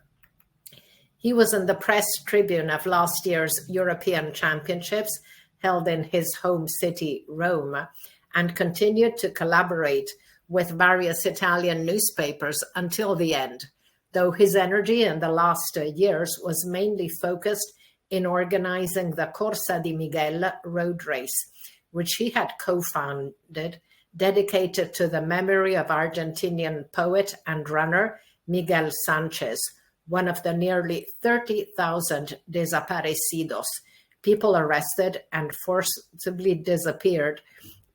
He was in the press tribune of last year's European Championships held in his home city, Rome, and continued to collaborate with various Italian newspapers until the end, though his energy in the last years was mainly focused in organizing the Corsa di Miguel road race, which he had co-founded, dedicated to the memory of Argentinian poet and runner Miguel Sanchez, one of the nearly 30,000 desaparecidos, people arrested and forcibly disappeared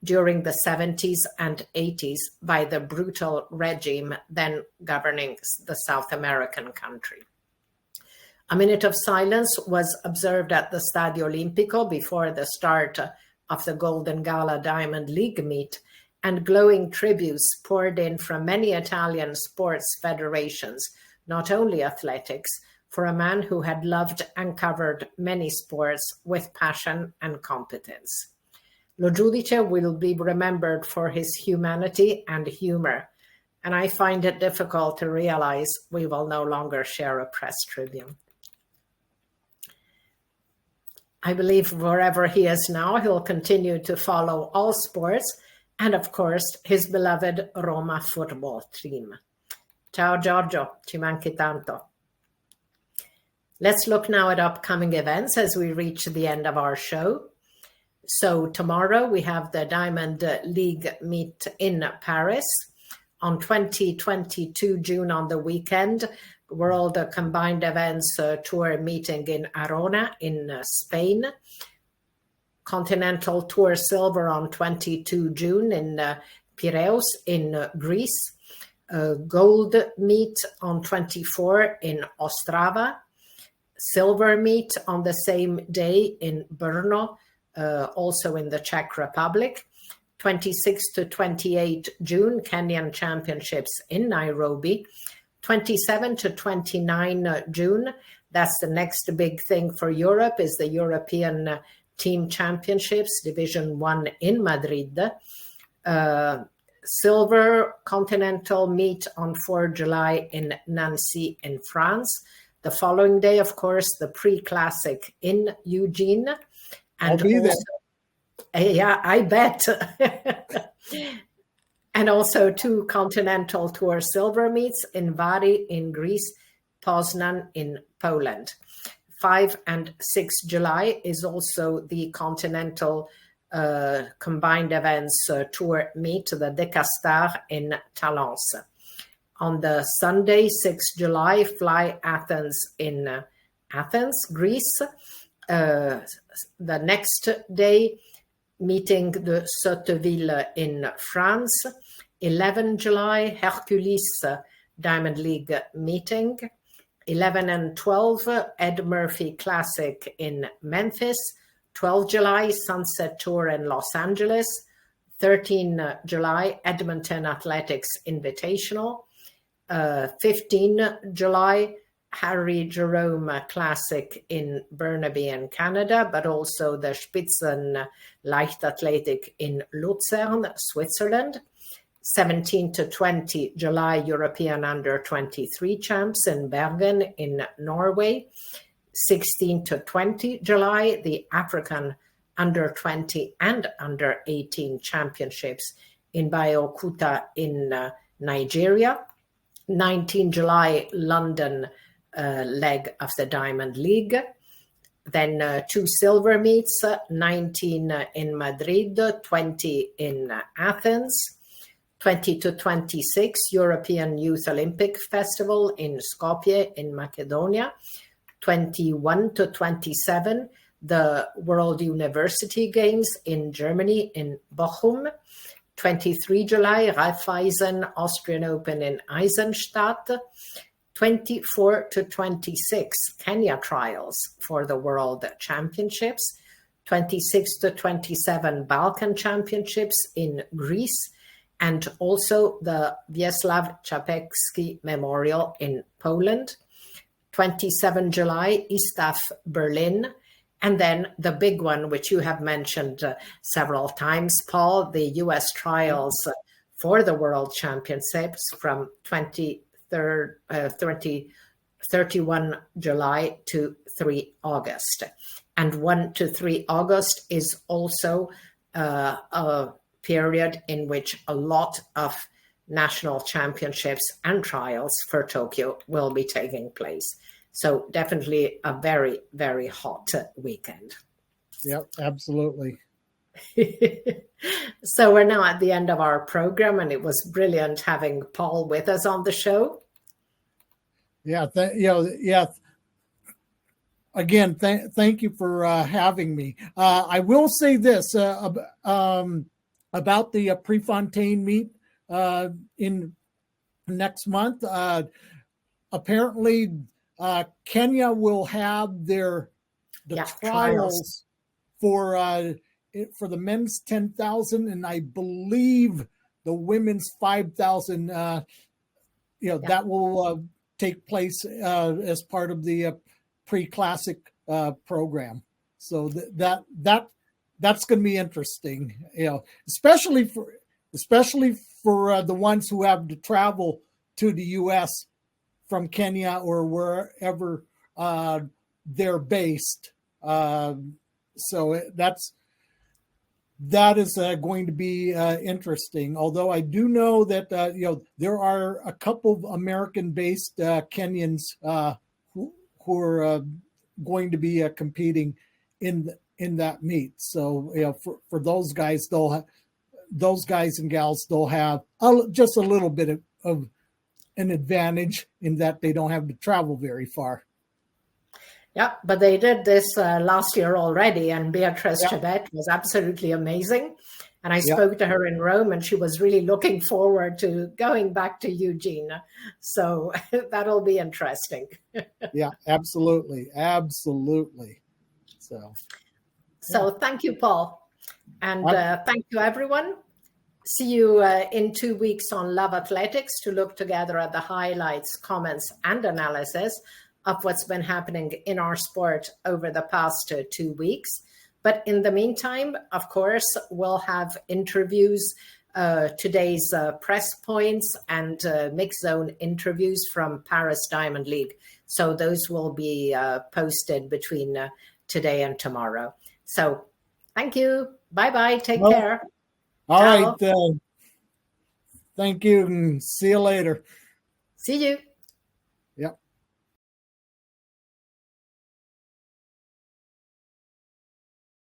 during the 70s and 80s by the brutal regime then governing the South American country. A minute of silence was observed at the Stadio Olimpico before the start of the Golden Gala Diamond League meet, and glowing tributes poured in from many Italian sports federations, not only athletics, for a man who had loved and covered many sports with passion and competence. Lo Giudice will be remembered for his humanity and humor, and I find it difficult to realize we will no longer share a press tribune. I believe wherever he is now, he'll continue to follow all sports and, of course, his beloved Roma football team. Ciao Giorgio, ci manchi tanto. Let's look now at upcoming events as we reach the end of our show. So tomorrow we have the Diamond League meet in Paris. On 2022 June on the weekend, World Combined Events Tour meeting in Arona in Spain. Continental Tour Silver on 22 June in Piraeus in Greece. Gold meet on 24 in Ostrava. Silver meet on the same day in Brno, also in the Czech Republic. 26 to 28 June, Kenyan Championships in Nairobi. 27 to 29 June, that's the next big thing for Europe, is the European Team Championships, Division 1 in Madrid. Silver Continental meet on 4 July in Nancy in France. The following day, of course, the pre-classic in Eugene. And I'll be there. Yeah, I bet. And also 2 Continental Tour Silver meets in Bari in Greece, Poznan in Poland. 5 and 6 July is also the Continental Combined Events Tour meet, the Decastar in Talence. On the Sunday, 6 July, Fly Athens in Athens, Greece. The next day, meeting the Sotteville in France. 11 July, Hercules Diamond League meeting. 11 and 12, Ed Murphy Classic in Memphis. 12 July, Sunset Tour in Los Angeles. 13 July, Edmonton Athletics Invitational. 15 July, Harry Jerome Classic in Burnaby in Canada, but also the Spitzen Leichtathletik in Luzern, Switzerland. 17 to 20 July, European Under-23 Champs in Bergen in Norway. 16 to 20 July, the African Under-20 and Under-18 Championships in Bayokuta in Nigeria. 19 July, London leg of the Diamond League. Then 2 silver meets, 19 in Madrid, 20 in Athens. 20 to 26, European Youth Olympic Festival in Skopje in Macedonia. 21 to 27, the World University Games in Germany in Bochum. 23 July, Raiffeisen Austrian Open in Eisenstadt. 24 to 26 Kenya trials for the World Championships, 26 to 27 Balkan Championships in Greece, and also the Wiesław Czapecki Memorial in Poland, 27 July, ISTAF Berlin, and then the big one, which you have mentioned several times, Paul, the US trials for the World Championships from 31 July to 3 August. And 1 to 3 August is also a period in which a lot of national championships and trials for Tokyo will be taking place. So definitely a very, very hot weekend. Yep, absolutely. So we're now at the end of our program, and it was brilliant having Paul with us on the show. Yeah, Again, thank you for having me. I will say this about the Prefontaine meet in next month. Apparently, Kenya will have the trials for the men's 10,000, and I believe the women's 5,000. That will take place as part of the pre-classic program. So that's going to be interesting. Especially for the ones who have to travel to the U.S. from Kenya or wherever they're based. So that is going to be interesting. Although I do know that there are a couple of American-based Kenyans who are going to be competing in that meet. So for those guys, those guys and gals, they'll have just a little bit of an advantage in that they don't have to travel very far. Yeah, but they did this last year already, and Beatrice Chebet was absolutely amazing. And I spoke to her in Rome, and she was really looking forward to going back to Eugene. So that'll be interesting. Yeah, absolutely. Absolutely. So thank you, Paul. And thank you, everyone. See you in 2 weeks on Love Athletics to look together at the highlights, comments, and analysis of what's been happening in our sport over the past 2 weeks. But in the meantime, of course, we'll have interviews, today's press points and mixed zone interviews from Paris Diamond League. So those will be posted between today and tomorrow. So thank you. Bye-bye. Take care. All Ciao. Right. Thank you, and see you later. See you.